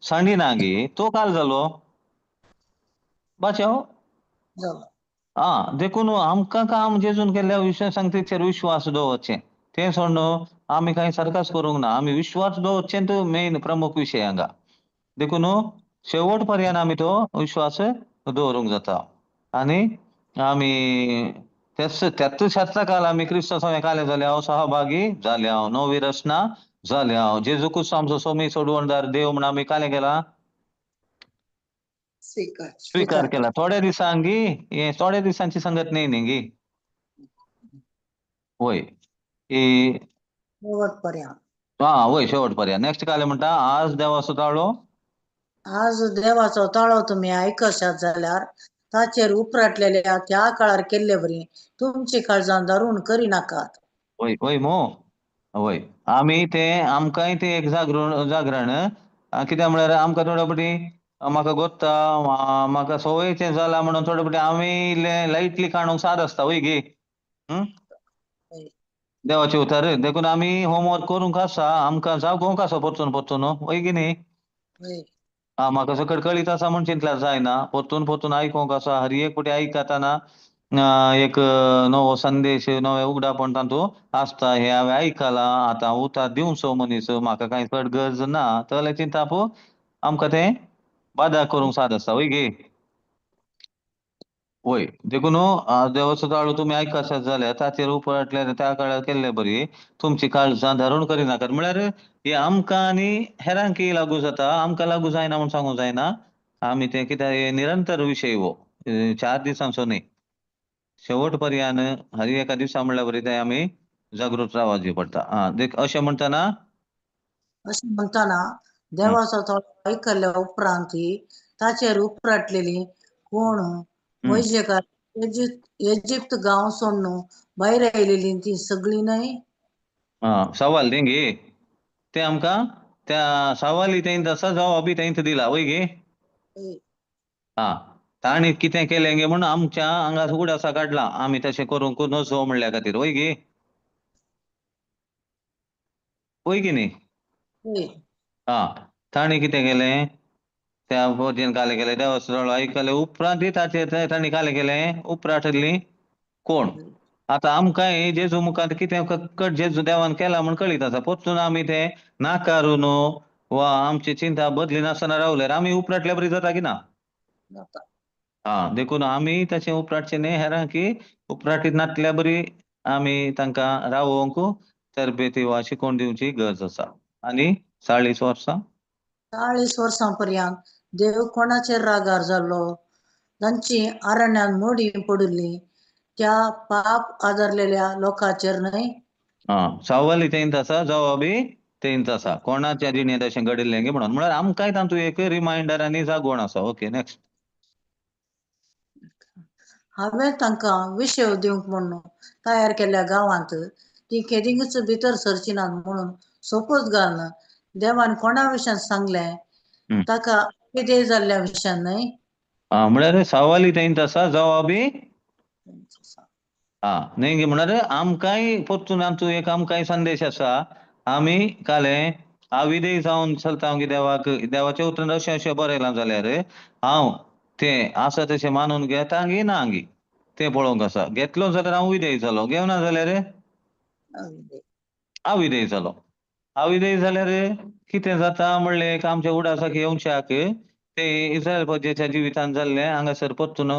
सांडिना गे तो काल जालो बचाव. देखून आमकां काम जेजून केल्ल्या संगतीचेर विश्वास दवरचें. तें सोडून आमी कांय सर्कस करूंक ना. आमी विश्वास दवरचेंच मेन प्रमुख विशय हांगा. देखून शेवट पर्यंत आमी तो विश्वास दवरूंक जाता. आनी आमी त्याच शेतला काल आमी क्रिस्त सवे काले जाल्या सहभागी जाल्या. नवी रचना जाल्या. जेजू क्रिस्त आमचो सोमी सोडवणदार देव म्हण आमी काले केला स्वीकार स्वीकार केला. थोड्या दिसांगी हे थोड्या दिवसांची संगत नाही नेंगी होय हे शेवटपर्यंत. होय शेवटपर्यंत. नेक्स्ट काय म्हणता, आज देवाचो ताळो आज देवाचो ताळो तुम्ही आयकशात जाल्यार ताचेर उपराटलेल्या त्या काळार केल्ले बरी तुमची काळजां दारूण करी नाकात. होय होय मो होय आमी ते आमकांय ते एक जागरण कित्याक म्हळ्यार आमकां थोडे फावटी म्हाका गोत्ता म्हाका सवयचें जाला म्हणून थोडे फावटी आमी लायटली काडूंक साद आसता वय गे. होय. देवाचे उतर देखून आमी होमवर्क करूंक आसा, आमकां जागोवंक आसा परतून वय की न्ही. होय. म्हाका सकट कळीत आसा म्हण चिंतल्यार जायना, परतून आयकोंक आसा. हर एक फावटी आयकताना एक नवो संदेश नवे उगडापण तातूंत आसता. हे हांवें आयकलां, आतां उतर दिवचो मनीस, म्हाका कांय चड गरज ना, तसले चिंताप आमकां तें बादा करूंक साद आसता वय गे. होय देखून देवाचो ताळो तुमी आयकशात जाल्यार ताचेर उपराटले त्या काळार केल्ले बरी तुमची काळजां धारण करिनाकात. म्हळ्यार हे आमकां आनी हेरांकी लागू जाता, आमकां लागू जायना म्हूण सांगूंक जायना. आमी ते कित्याक हे निरंतर विशय हो, 4 दिसांचो न्ही. शेवट पर्यंत हर एका दिसा म्हणल्यार बरी ते आमी जागृत रावची पडटा. अशें म्हणटना अशें म्हणटना देवाचो ताळो आयकल्ल्या उपरांत ताचेर उपराटलेली कोण वैजकार इजिप्त गांव सोडून भायर आयलेली ती सगळी न्हय. सवाल तेंगे ते आमकां त्या सवाली तेंत आसा, जवाबी तेंत दिला वय गे. ताणी कितें केलें गे म्हूण आमच्या आंगा उगडासा काडला, आमी तशें करूंक नजो म्हणल्या खातीर वय गे. वय की न्ही. ताणी कितें केलें, त्या पद्दतीन कालें केलें. देवाचो ताळो आयकले उपरांत ताचेर ताणी कालें केलें उपराटली कोण. आतां आमकांय जेजू मुखार कितें फकत जेजू देवान केला म्हूण कळीत आसा, परतून आमी तें नाकारून वा आमची चिंता बदली नासतना रावल्यार आमी उपराटल्या बरी जाता की ना. देखून आमी तशें उपराटचें न्ही. हेरांकी उपराटीत नासल्या बरी आमी तांकां रावोवंक तरबेती वा शिकोवण दिवची गरज आसा. आनी 40 वर्सां 40 वर्सां पर्यंत देव कोणाचेर रागार जाल्लो, तांची अरण्यात मोडी पडिल्ली त्या पाप आदारलेल्या लोकांचेर न्हय. सवाली तेंत आसा, जवाबी तेंत आसा. कोणाच्या जिणेंत अशें घडिल्लें गे म्हणून. म्हळ्यार आमकांय तातूंत एक रिमायंडर आनी जागोवण आसा. Okay next. हांवें तांकां विशेव दिवंक म्हूण तयार केल्ल्या गांवांत ती केदींच भितर सरची नात म्हणून सोपूत घालन देवान कोणा विशयां सांगलें ताका कितें जाल्ल्या विशयान न्हय. म्हळ्यार सवाली तेंत आसा, जवाबी न्हय गे. म्हळ्यार आमकांय परतून तातूंत एक आमकांय संदेश आसा. आमी कालें अविधेय जावन चलता देवाक. देवाच्या उतरांत अशें बरयलां जाल्यार हांव तें आसा तशें मानून घेता गी ना गी तें पळोवंक आसा. घेतलो जाल्यार हांव विधेय जालो, घेवना जाल्यार अविधेय जालो. अविधेय जाल्यार कितें जाता म्हणलें एक आमच्या उडासाक येवच्याक ते इस्रायल प्रजेच्या जिवितांत जाल्लें हांगासर परतून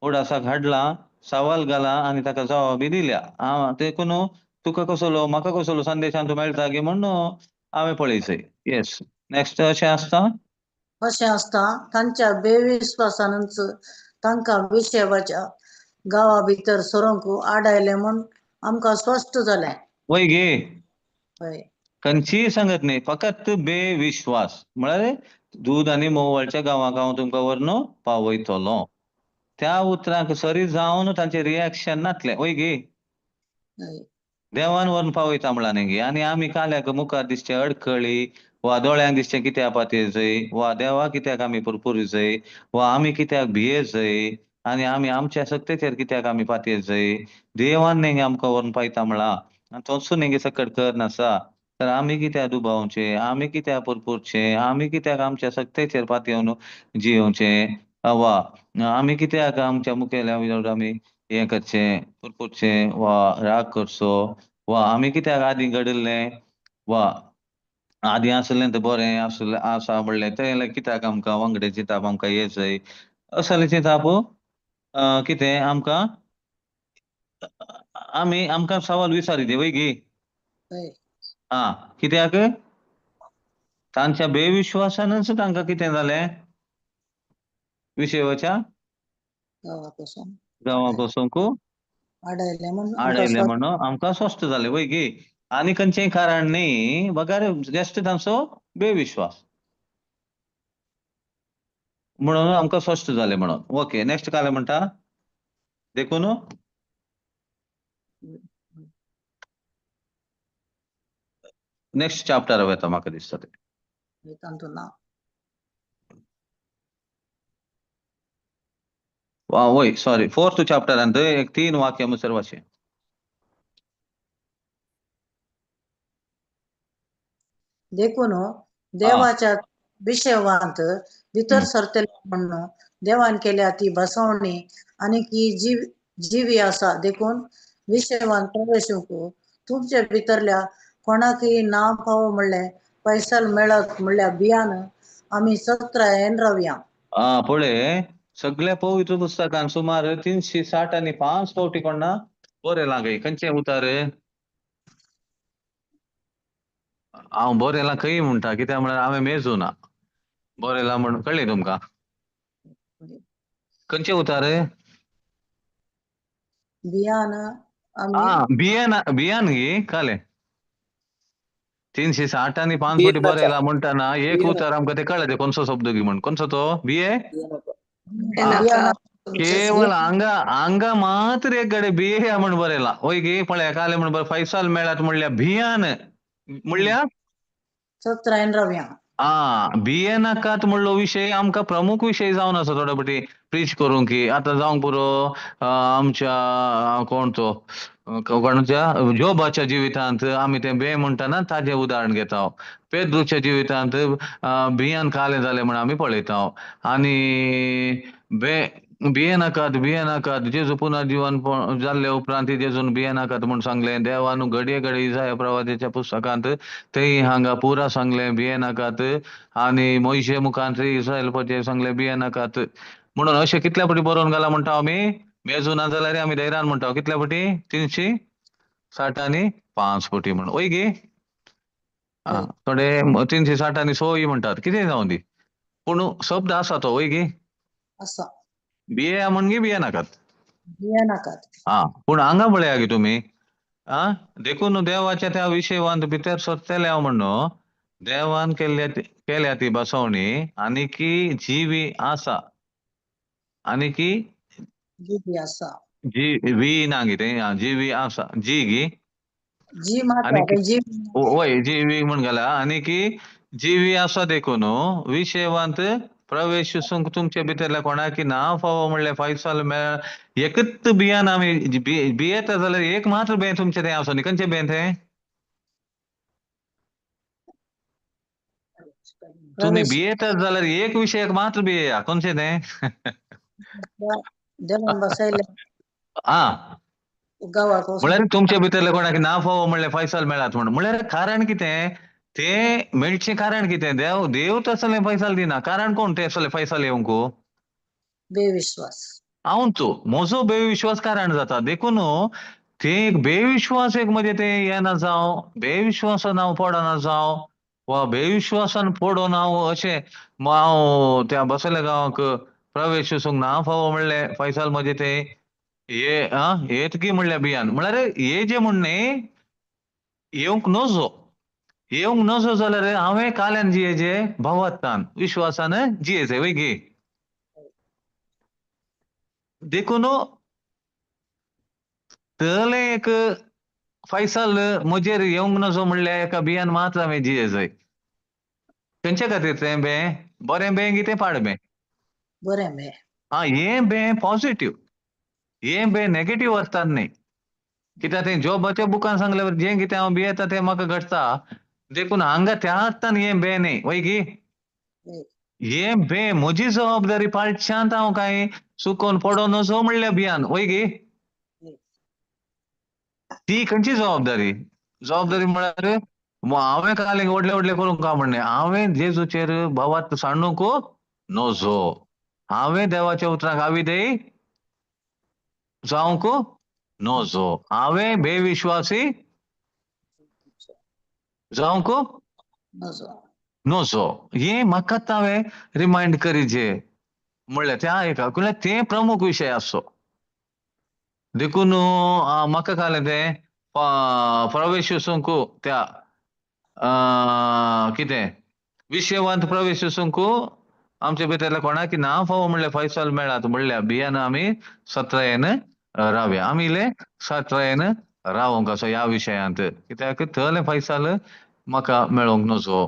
उडासाक हाडला, सवाल घाला आनी ताका जवाबी दिल्या. देखून तुका कसलो म्हाका कसलो संदेश तातूंत मेळटा गे म्हूण हांवें पळयचय. येस नेक्स्ट अशें आसता. अशें आसता तांच्या बेविस्वासानच तांकां विशेवाच्या गांवा भितर सरोंक आडायलें म्हूण आमकां स्पश्ट जालें. वय गे. हय. खंयचीय संगत न्ही, फकत बेविश्वास. म्हळ्यार दूद आनी मोवाळच्या गांवांक हांव तुमकां व्हरून पावयतलो. त्या उतराक सरी जावन तांचें रिएक्शन नासलें वय गे. देवान व्हरून पावयता म्हणला न्ही गे. आनी आमी काल्याक मुखार दिसचें अडखळी वा दोळ्यांक दिसचें कित्याक पातयेचय वा देवा कित्याक आमी पुरपुरीचय वा आमी कित्याक भियेचय आनी आमी आमच्या सत्तेचेर कित्याक आमी पातयेचय. देवान न्ही आमकां व्हरून पावयता म्हणला आनी तोच न्ही सकट करनासा. तर आमी कित्याक दुबावचें, आमी कित्याक पुरपुरचें, आमी कित्याक आमच्या सत्तेचेर पातयेवन जियोवचें वा आमी कित्याक आमच्या मुखेल्या विरोध आमी हें करचें पुरपुरचें वा राग करचो वा आमी कित्याक आदीं घडिल्लें वा आदीं आसलें तें बरें आसा म्हणलें तें कित्याक आमकां वांगडे चिंतप आमकां येयचय. असले चिंतप कितें आमकां आमकां सवाल विचारीत वय गे. कित्याक तांच्या बेविश्वासानच तांकां कितें जालें विषयाच्या गावापासून गावापासून आडायले म्हणून आमका आडयले स्वस्थ म्हणून आमका स्वस्थ झाले वय गे आणि खंयचेय कारण नाही बघा रे जास्त तांचो बेविश्वास म्हणून आमका स्वस्थ झाले म्हणून ओके नेक्स्ट काय म्हणता देखून नेक्स्ट चॅप्टर वयता म्हाका दिसता ते तांतू नाव वय सॉरी 4th चॅप्टर आणि एक 3 वाक्य मुसर वाचे देखून देवाच्या विषयवांत भितर सरतले म्हणून देवान केल्या ती बसवणी आणि की जीवी आसा देखून विषयवान प्रवेशूक तुमच्या भितरल्या कोणाकय नाव फावो म्हणले पैसल मेळत म्हणल्या बियान आम्ही 17 रावया पळे सगळ्या पवित्र पुस्तकान सुमार 360 आणि 5 फावटी कोणा बरेला गई खंयचे उतार हांव बरेला खंय म्हणटा कित्याक म्हळ्यार हांवें मेजूना बरेला म्हण कळ्ळें तुमकां खंयचे उतार बियान आम्ही बियान गे काले 360 आणि 5 फावटी बरेला म्हणटाना एक उतार आमकां ते कळ्ळें कोणसो शब्द गी म्हण कोणसो तो बिये केवळ आंगा मात्र एक गडे बिये म्हण बरेला वय गे पळय काले म्हण बरं फैसाल मेळत म्हणल्या भियान म्हणल्या 17 रावया बिये नाकात म्हणलो विषय आमकां प्रमुख विषय जावन आसा थोडे फावटी प्रीच करूं की आतां जावंक पुरो आमच्या कोण तो कोणाच्या जोबाच्या जिवितांत आमी ते बे म्हणटाना ताजें उदाहरण घेता हांव पेद्रूच्या जिवितांत बियान काले जाले म्हण आमी पळयता आनी बिये नाकात जेजू पुनर्जीवन जाल्ले उपरांत जेजून बिये नाकात म्हण सांगलें देवान घडये घडये इसाया प्रवादीच्या पुस्तकांत तेय हांगा पुरा सांगलें बिये नाकात आनी मोयशे मुखांत इस्रायल पचे सांगलें बिये नाकात म्हणून अशें कितल्या फावटी बरोवन घाला म्हणटा आमी मेजूना जाल्यार आमी धैर्यान म्हणटा कितल्या फावटी 360 आणि 5 फावटी म्हण वय गे थोडे 360 आणि 6 म्हणटात कितें जावं दी पूण शब्द आसा तो वय गे असा बिये म्हण गे बिये नाकात बिया नाकात पूण हांगा पळया गे तुमी देखून देवाच्या त्या विशयवांत भितर सरतले हांव म्हणो देवान केल्या ती बसवणी आनी की जीवी आसा आनी की जीवी आसा जी ना गे ते जीवी आसा जी गी जी आनी मात्र जी वय जीवी म्हण घाला आनी की जीवी आसा देखून विशयवांत प्रवेश तुमच्या भितरल्या कोणाकी नांव फावो म्हणले फायसाल मेळ एकच बियान आमी बियेता जाल्यार एक मात्र बे तुमचे ते आसा न्ही खंयचे बे ते तुम्ही बियेता जाल्यार एक विषय मात्र बियेया खंयचे ते देवान बसयले गावाक म्हळ्यार तुमच्या भितरले कोणाक नांव फावो म्हणले फैसाल मेळात म्हळ्यार कारण कितें ते मेळचे कारण कितें देव तसले फैसाल दिना कारण कोण ते असले फैसाल येवंक बेविश्वास हांवच म्हजो बेविश्वास कारण जाता देखून ते एक बेविश्वास एक म्हणजे ते येना जावं बेविश्वासान हांव पडना जावं वा बेविश्वासान पडोन हांव अशें हांव त्या बसयल्या गांवाक प्रवेश नांव फावो म्हणले फैसाल म्हणजे ते येतकी म्हणल्या बियान म्हळ्यार हे जे म्हणणे येवंक नजो जाल्यार हांवें काल्यान जियेचे भगवत्तान विश्वासान जियेचे वय गे देखून तले एक फैसाल म्हजेर येवंक नजो म्हणल्या एका बियान मात्र हांवें जियेचय खंयचे खातीर तें बे बरें बे गी तें पाड बे बरें बे हे बे पॉझिटिव्ह हे बे नेगेटिव्ह असतात न्ही कित्याक ते जॉबाच्या बुकान सांगल्यार जें कितें हांव भियेता तें म्हाका घडटा देखून हांगा त्या हातान हे बे न्ही वय गी हे बे म्हजी जबाबदारी पाळच्यात हांव काय चुकोन पडो नजो म्हणल्या भियान वय गी ती खंयची जबाबदारी म्हळ्यार हांवें काले व्हडले करूंक काय म्हणलें हांवें जेजूचेर भवात सांडूंक नजो हांवें देवाच्या उतराक आविधेय जावंक नजो हांवें बेविश्वासी जावंक नजो हे म्हाका हांवें रिमाइंड करीचे म्हणल्यार ते आयका ते प्रमुख विशय आसचो. देखून म्हाका काले ते प्रवेश वचूंक त्या कितें विशयवंत प्रवेश वचूंक आमचे भितरल्या कोणाकी ना फावो म्हणल्यार फैसल मेळ्ळात म्हणल्यार बियान आमी सत्रायेन रावया. आमी इले सत्रायेन रावोंक असो ह्या विशयांत कित्याक थंयले फैसल म्हाका मेळोंक नजो.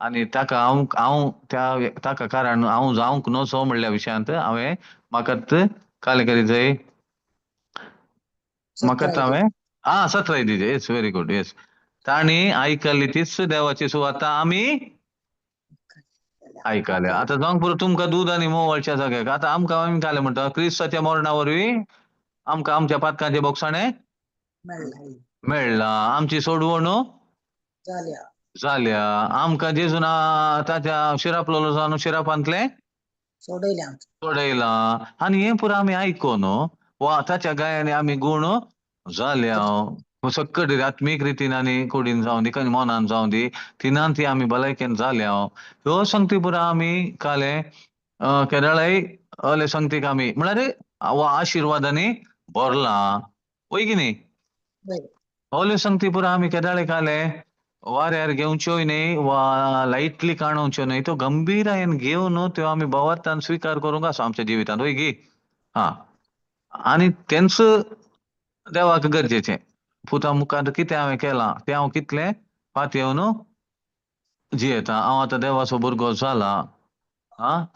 आनी ताका हांव ताका कारण हांव जावंक नजो म्हणल्या विशयांत हांवें म्हाकात काले करी थंय म्हाका हांवें सत्राय दिली. Yes very good. येस ताणी आयकल्ली तीच देवाची सुवात आमी आयकल्या. आतां जावंक पुरो तुमकां दूद आनी मोवळच्या जाग्याक आतां आमी काले म्हणटा क्रिस्ताच्या मरणा वरवीं आमकां आमच्या पातकांचे बोगसाणें मेळ्ळा. आमची सोडवण जाल्या. आमकां जेजून ताच्या शिरापलोलो जावन शिरापांतले सोडयला. आनी हें पुरो आमी आयकोन वा ताच्या गायांनी आमी गुण जाल्या. सकट आत्मीक रितीन आनी कुडीन जावं दी मनान जावं दी तिनान ती आमी भलायकेन जाल्या. ह्यो संगती पुरो आमी काले केदाळाय अले संगतीक आमी म्हळ्यार आशिर्वादांनी भरला वय की न्ही. ओल्यो संगती पुरो आमी केदाळे काले वाऱ्यार घेवच्योय न्ही वा लायटली काणोवच्यो न्ही. त्यो गंभीरायेन घेवन त्यो आमी बोवार्थान स्विकार करूंक आसा आमच्या जिवितांत वय की. आनी तेंच देवाक गरजेचें. पुता मुखार कितें हांवें केलां तें हांव कितलें पातयेवन जियेता. हांव आतां देवाचो भुरगो जाला.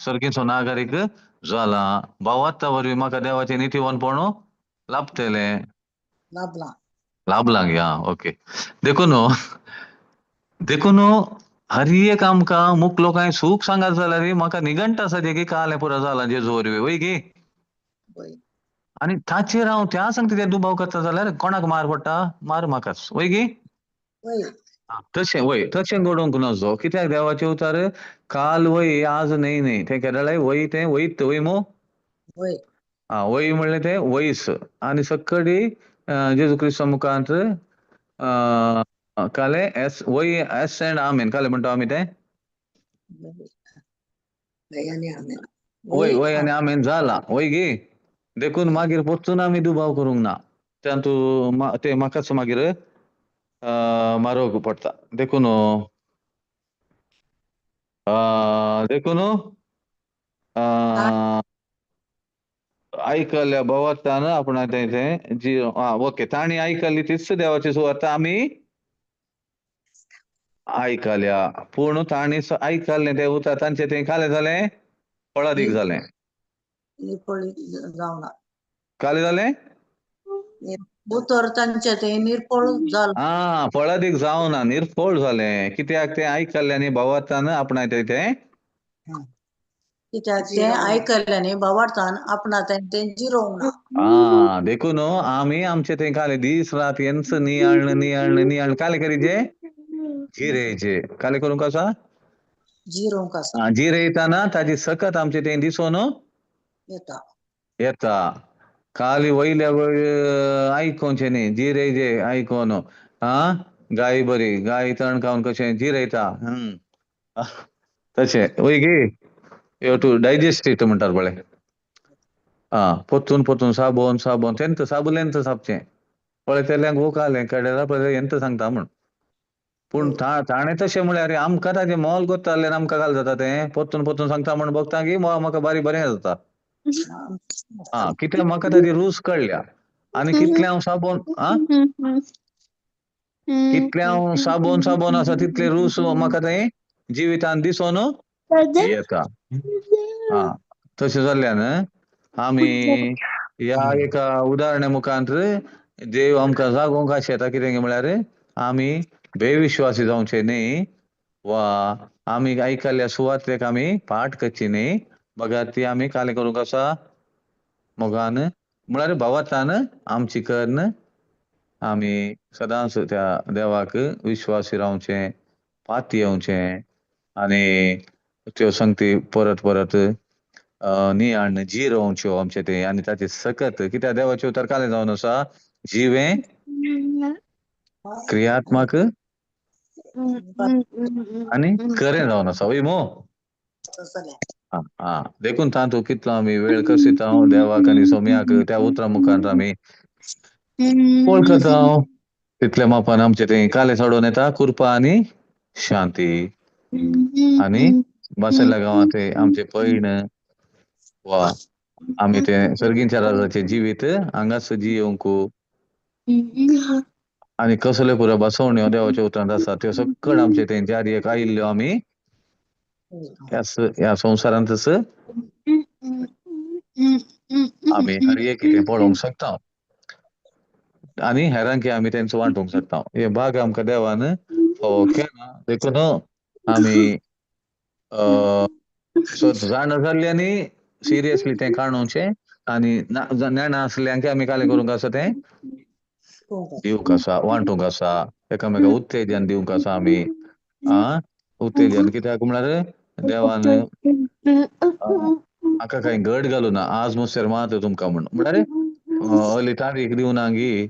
सर्गेचो नागरीक जाला. भावार्था वरवीं म्हाका देवाचें नितीवनपण लाभतलें. लाभलां गे. ओके. देखून हर एक आमकां मुखलो कांय सूख सांगात जाल्यार म्हाका निगंट आसा जे की कालें पुरो जाला जेजू वरवीं वय की. आनी ताचेर हांव त्या संगतीचेर दुबाव करता जाल्यार कोणाक मार पडटा? मार म्हाकाच वय की. तशें घडोवंक नजो. कित्याक देवाचे उतार काल वय आज न्ही तें केदाळे वय तें वयत वय मो. वय म्हणलें तें वयस. आनी सक्कडी जेजू क्रिस्ता मुखांत काले वय एस एंड आमेन काले म्हणटा आमी तें वय आनी आमेन जाला वय गी. देखून मागीर परतून आमी दुबाव करूंक ना. ते म्हाकाच मागीर मारोवक पडटा. देखून आयकल्ल्या बोवार्थान आपण जी ओके ताणी आयकल्ली तीच देवाची सुवात आमी आयकल्या. पूण ताणी आयकल्लें तें उतर तांचें तें कालें जालें फळादीक जालें. कालें जालें उतर तांचें तें निर्फळ जालें. फळादीक जावना निर्फळ जालें. कित्याक तें आयकल्ल्यानी भावार्थान आपणाय तें कित्याक तें आयकल्ल्यानी भावार्थान आपणा तें जिरोवंक ना. देखून आमी आमचे तें काले दीस रात येंच नियाळण काले करीचे जिरेचे काले करूंक आसा जिरोवंक आसा. जिरयताना ताजी सकत आमचे तें दिसोन येता. खाली वयल्या आयकोनचें न्ही जिरेजे आयकोन. गाय बरी गाय तण खावन कशें जिरयता तशें वय गी. यू टू डायजेस्ट इट म्हणटात पळय. పొత్తుन साबोन तेंत साबुलेंत सापचें पळय तेल्यांक ओकालें कडेला पळय एंत सांगता म्हण. पूण ताणें तशें म्हळ्यार आमकां ताजें मोल कोत्ता जाल्यार आमकां घाल जाता तें पोत्तून सांगता म्हण बगता की म्हाका बरें जाता. कित्याक म्हाका ताजी रूच कळ्ळ्या. आनी कितलें हांव साबोन आसा तितले रूच म्हाका थंय जिवितांत दिसोन येता. तशें जाल्ल्यान आमी ह्या एका उदाहरणा मुखांत देव आमकां जागोवंक आशेता कितें म्हळ्यार आमी बेविश्वासी जावचें न्ही वा आमी आयकल्ल्या सुवातेक आमी फाट करची न्ही. बगात ती आमी कालें करूंक आसा मोगान म्हळ्यार भावार्थान आमची कर्ण आमी सदांच त्या देवाक विश्वासी रावचें पात येवचें आनी त्यो संगती परत नियाळन जिरोवच्यो आमचे ते आनी ताचे सकत कित्याक देवाचे उतर कालें जावन आसा जिवें क्रियात्मक आनी खरें जावन आसा वय मो. देखून तांतू कितलो आमी वेळ करसिता देवाक आनी सोम्याक त्या उतरां मुखार आमी वळखता तितले मापान आमचे थंय काले सोडून येता कृपा आनी शांती आनी बासेल्या गांवांत आमचे पैण वा आमी ते सर्गींच्या राजाचे जिवीत हांगाच जियोंक आनी कसले पुरो बसवण्यो देवाच्या उतरांत आसा त्यो सकळ आमचे थंय जारयेक आयिल्ल्यो आमी ह्या संवसारांतच आमी हर एक कितें पळोवंक शकता आनी हेरांकी आमी तेंचो वांटूंक शकता हे भाग आमकां देवान फावो केला देखून आमी जाण जाल्ल्यांनी सिरियसली तें काणोवचें आनी नेणा आसल्यांक आमी कालें करूंक आसा तें दिवंक आसा वांटूंक आसा एकामेका उत्तेजन दिवंक आसा आमी उत्तेजन कित्याक म्हळ्यार देवान म्हाका कांय घट घालूना आज मुसेर मात तुमकां म्हळ्यार हली तारीख दिवना गी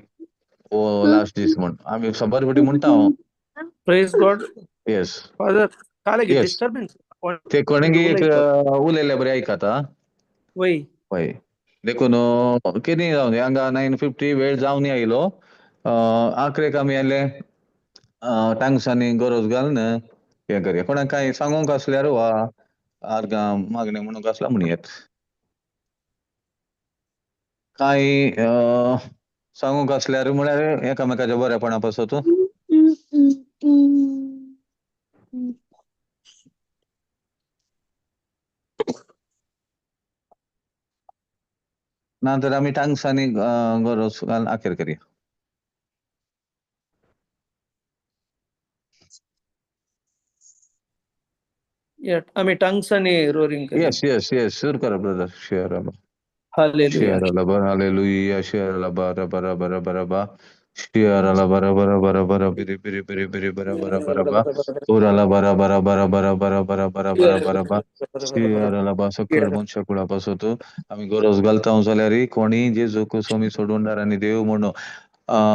ओ लास्ट दीस म्हण आमी बरे फावटी म्हणटा प्रेज गॉड येस फादर काले येस डिस्टर्बन्स ते कोणेंगी एक उलयल्ले बरें आयकाता वय हय देखून कितें जावन हांगा 9:50 वेळ जावन आयलो आखरेक आमी येले टांगसांनी गरज घालन हें करया कोणाक कांय सांगूंक आसल्यार वा आर्गां मागणें म्हणूंक आसला म्हणयात कांय सांगूंक आसल्यार म्हळ्यार एकामेकाच्या बरेपणा पासत ना तर आमी टांगसांनी गरज घालन आखेर करया आमी टांगसांनी रोरिंग येस येस येस सुरू करा brother share hallelujah share hallelujah share बरा बरा बरा बरा बा शेअर बरा बरा बरा बरा बिरी बिरी बिरी बिरी बरा बरा बरा बा उराला बरा बरा बरा बरा बरा बरा बरा बरा बरा बा शेअर बा सकळ मनशा कुळा पासत आमी गरज घालता जाल्यार कोणी जेजूक सोमी सोडून आनी देव म्हणून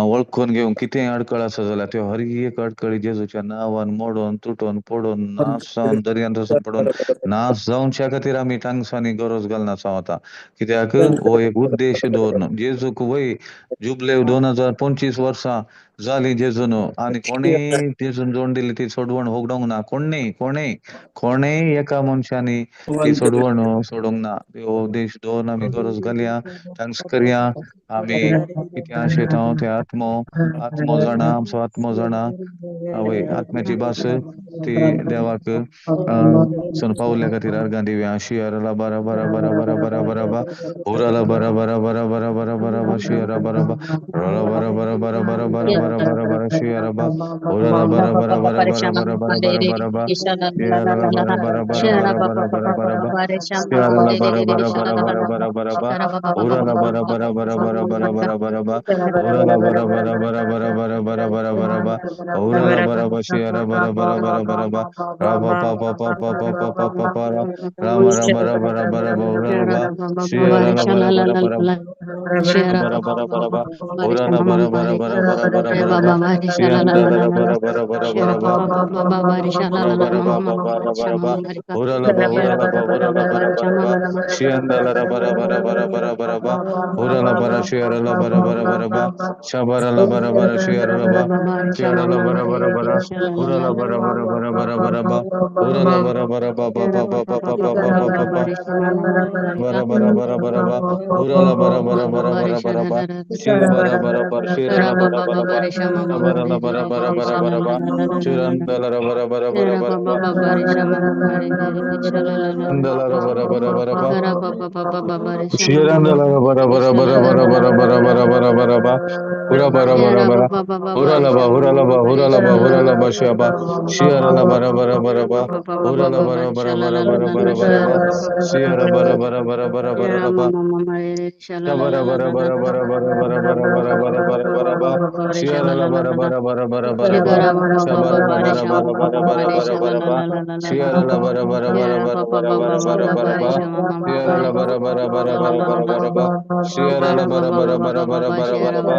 वळखून घेवन कितें अडखळ आसा जाल्यार त्यो हर एक अडखळी जेजूच्या नांवान मोडोन तुटोन पडोन नाश जावन दर्यांत वचून पडोन नाश जावच्या खातीर आमी टांगसांनी गरज घालून आसा वता कित्याक हो एक उद्देश दवरून जेजूक वय जुबले 2025 वर्सां जाली जेजून आनी कोणेय जेजून जोडून दिली ती सोडवण होगडोंक ना कोणेय एका मनशांनी ती सोडवण सोडूंक ना हो उद्देश दवरून आमी गरज घालया थँक्स करया आमी कितें आशेता ते आत्मो जाणा आमचो आत्मो जाणा वय आत्म्याची भास ती देवाक son पावल्या खातीर अर्गां दिवया शियरला बरा बरा बरा बरा बरा बरा बा उराला बरा बरा बरा बरा बरा बरा बा शियरा बरा बा रोला बरा बरा बरा बरा बरा बरा बरा बरा शियरा बा उराला बरा बरा बरा बरा बरा बरा बरा बरा बा शियरला बरा बरा बरा बरा बरा बरा बरा बा शियरला बरा बरा बरा बरा बरा बरा बा उराला बरा बरा बरा बरा बरा बरा बरा बा उराला बरा बरा बरा बरा बरा बरा बरा बरा बा उराला बरा बा शियरा बरा बरा बरा बरा बा रा pa pa pa pa pa pa pa pa pa pa ra rama rama rama rama rama rama ba shira la bara bara bara bara bara bara ba ura la bara bara bara bara bara bara ba shianda la bara bara bara bara ba bara bara ba ba bara bara ba ura la ba ura la ba ura la bara bara ba shianda la bara bara bara bara bara ba ura la bara shira la bara bara bara ba shabara la bara bara shira la ba shira la bara bara bara ura la bara bara bara bara bara ba ura la bara bara ba ba ba ba ba ba ba ba ba ba ba bara bara bara bara ba ura la bara bara bara bara bara ba shi bara bara bara shira la bara bara ba bara la bara bara bara bara ba shiranda la bara bara bara bara ba ndala la bara bara bara ba shiranda la bara bara bara bara bara bara bara bara bara ba ura bara bara bara ura la ba ura la ba ura la ba ura la ba shaba shira la bara bara bara ba ura la bara bara bara bara bara bara ba shira bara bara bara bara bara la ba bara bara bara bara bara bara bara bara bara bara bara ba shira la bara bara bara bara bara ba shabara la bara bara bara bara bara bara ba shira la bara bara bara bara bara bara bara bara ba shira la bara bara bara bara bara bara ba shira la bara bara bara bara bara bara ba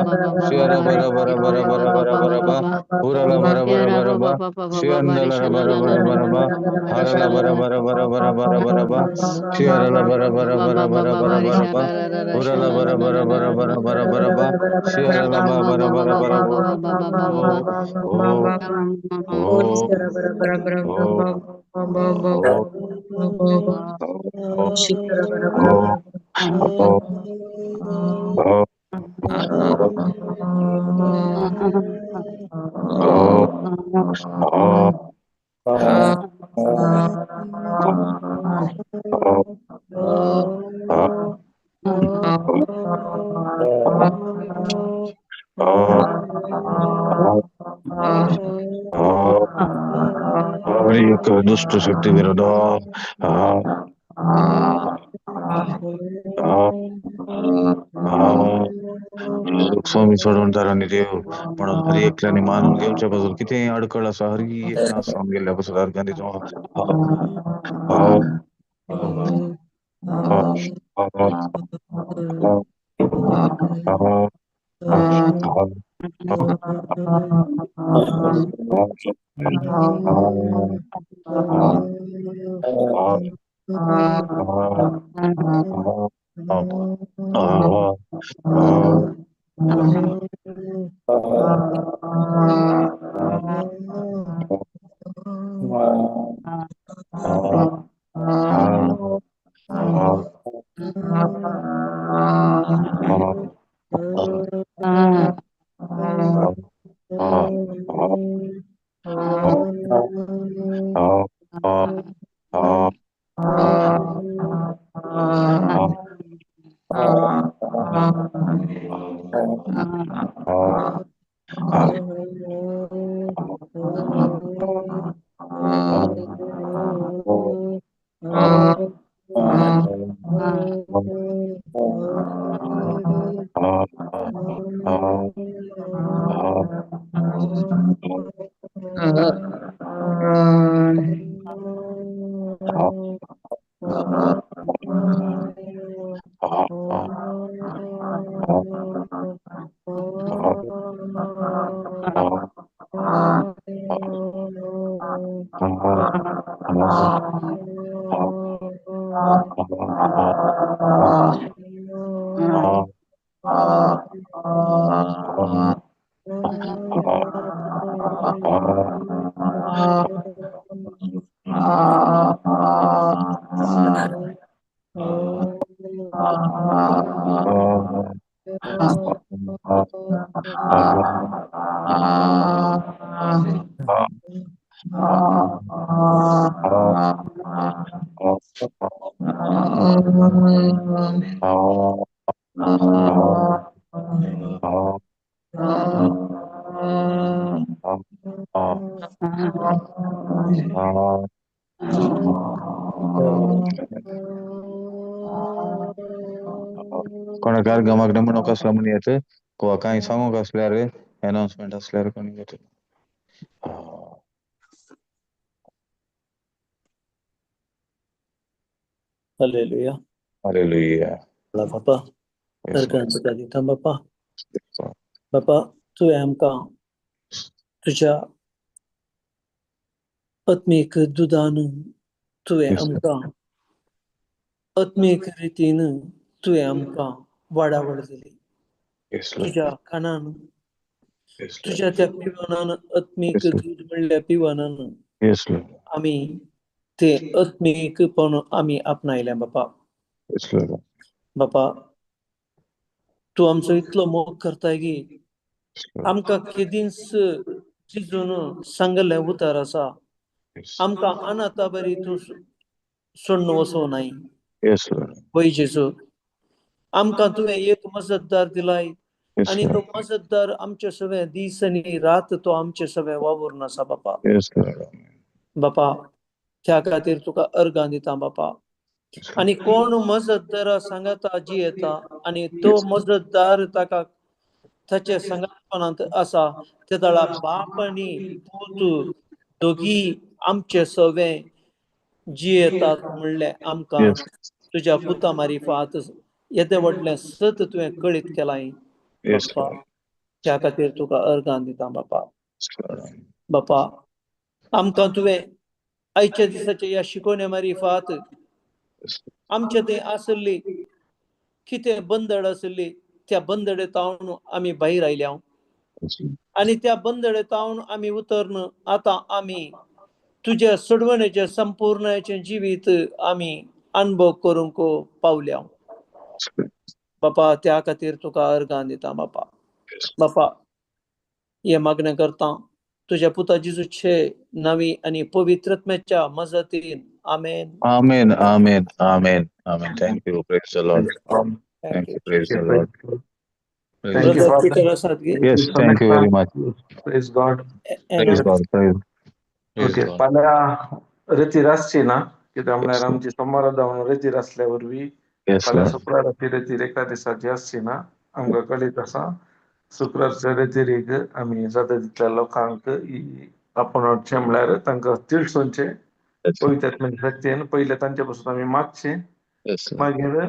shira bara bara bara bara bara bara ba ura la bara bara bara ba Shiandala bara bara bara bara, harala bara bara bara bara bara bara bara, shiarala bara bara bara bara bara bara bara, urala bara bara bara bara bara bara bara, shiarala bara bara bara bara bara, oh oh हर एक दुष्ट शक्ति विरुद्ध स्वामी सोडवणाराने देव म्हणून हरी एकल्याने मानून घेऊनच्या बाजूला किती अडकळ असा हरी एक नाश होऊन गेल्यापासून अर्घाने कोणाक अर्घमागणे म्हणून कसला म्हण येतं किंवा काही सांगू असल्यावर अनाउन्समेंट असल्यावर कोणी येतो हालेलुया हालेलुया बापा अर्घांचा दिता बापा बापा तुवें आमकां तुज्या आत्मीक दुदान तुवें आमकां आत्मीक रितीन तुवें आमकां वाडावड दिली तुज्या कानान तुज्या त्या पिवानान आत्मीक दूद म्हणल्या पिवानान आमी ते आत्मीकपण आमी आपणायल्या बापा बापा तू आमचो इतलो मोग करताय की आमकां केदींच चिजून सांगले उतार आसा आमकां अनाथा बरी तूं सोडून वचोवनाय पळय जेजू आमकां तुवें एक मजतदार दिलाय आनी तो मजतदार आमचे सगळे दीस आनी रात तो आमचे सगळे वावुरून आसा बापा बापा त्या खातीर तुका अर्घां दिता बापा आनी कोण मजतदारा सांगाता जी येता आनी तो मजतदार ताका ताचे संगतपणांत आसा ते दळा बाप आनी पूत दोगी आमचे सवे जी येतात म्हणले आमकां तुज्या पुता मारिफात येदे व्हडलें सत तुवें कळीत केलाय बापा त्या खातीर तुका अर्घां दिता बापा बापा आमकां तुवें आयच्या दिसाच्या ह्या शिकोवण्या मार्फत आमचे थंय आसली कितें बंदड आसली त्या बंदडेतावन आमी भायर आयल्या आनी त्या बंदडेतावन आमी उतरन आतां आमी तुज्या सोडवणेचे संपूर्णचे जिवीत आमी अनुभव करूंक पावल्या बापा. त्या खातीर तुका अर्गां दिता बापा. बापा, हे मागणें करता तुझ्या पुता जेजूचे नांवी आनी पवित्रत्म्याच्या मजतीन. आमेन. Amen, amen, amen, amen. Thank you. Praise the Lord. Thank you. Praise the Lord. Praise Thank you, brother Father. Peter आसात गे? Yes, So thank next you very time, much. Praise God. Praise God. Praise okay God. पाल्या रेती रासची ना कित्याक म्हळ्यार आमची सोमारा जावन रेती रासल्या वरवीं Yes, फाल्यां Lord. शुक्राराची रेती एका दिसाची आसची ना आमकां कळीत आसा. शुक्रारच्या रेतीरेक आमी जाता तितल्या लोकांक आपणावचे म्हळ्यार तांकां तिडसूनचे Yes, Lord. पवित्रात्म्याचे शक्तीन पयले तांचे पासून आमी मागचे Yes, Lord. मागीर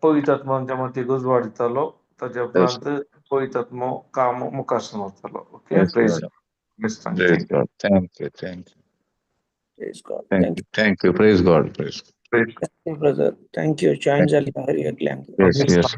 पवित्रात्मा आमच्या मती गुजवाड दितालो ताचे उपरांत पवित्रात्मा काम मुखार वरतलो. Okay Yes, praise Lord. Praise God. Thank you. Thank you. Praise God. Thank you. Thank you. Praise God. Praise God. Praise Thank you, brother. Thank you. Join झाले हरी ऐकल्या. Yes, yes.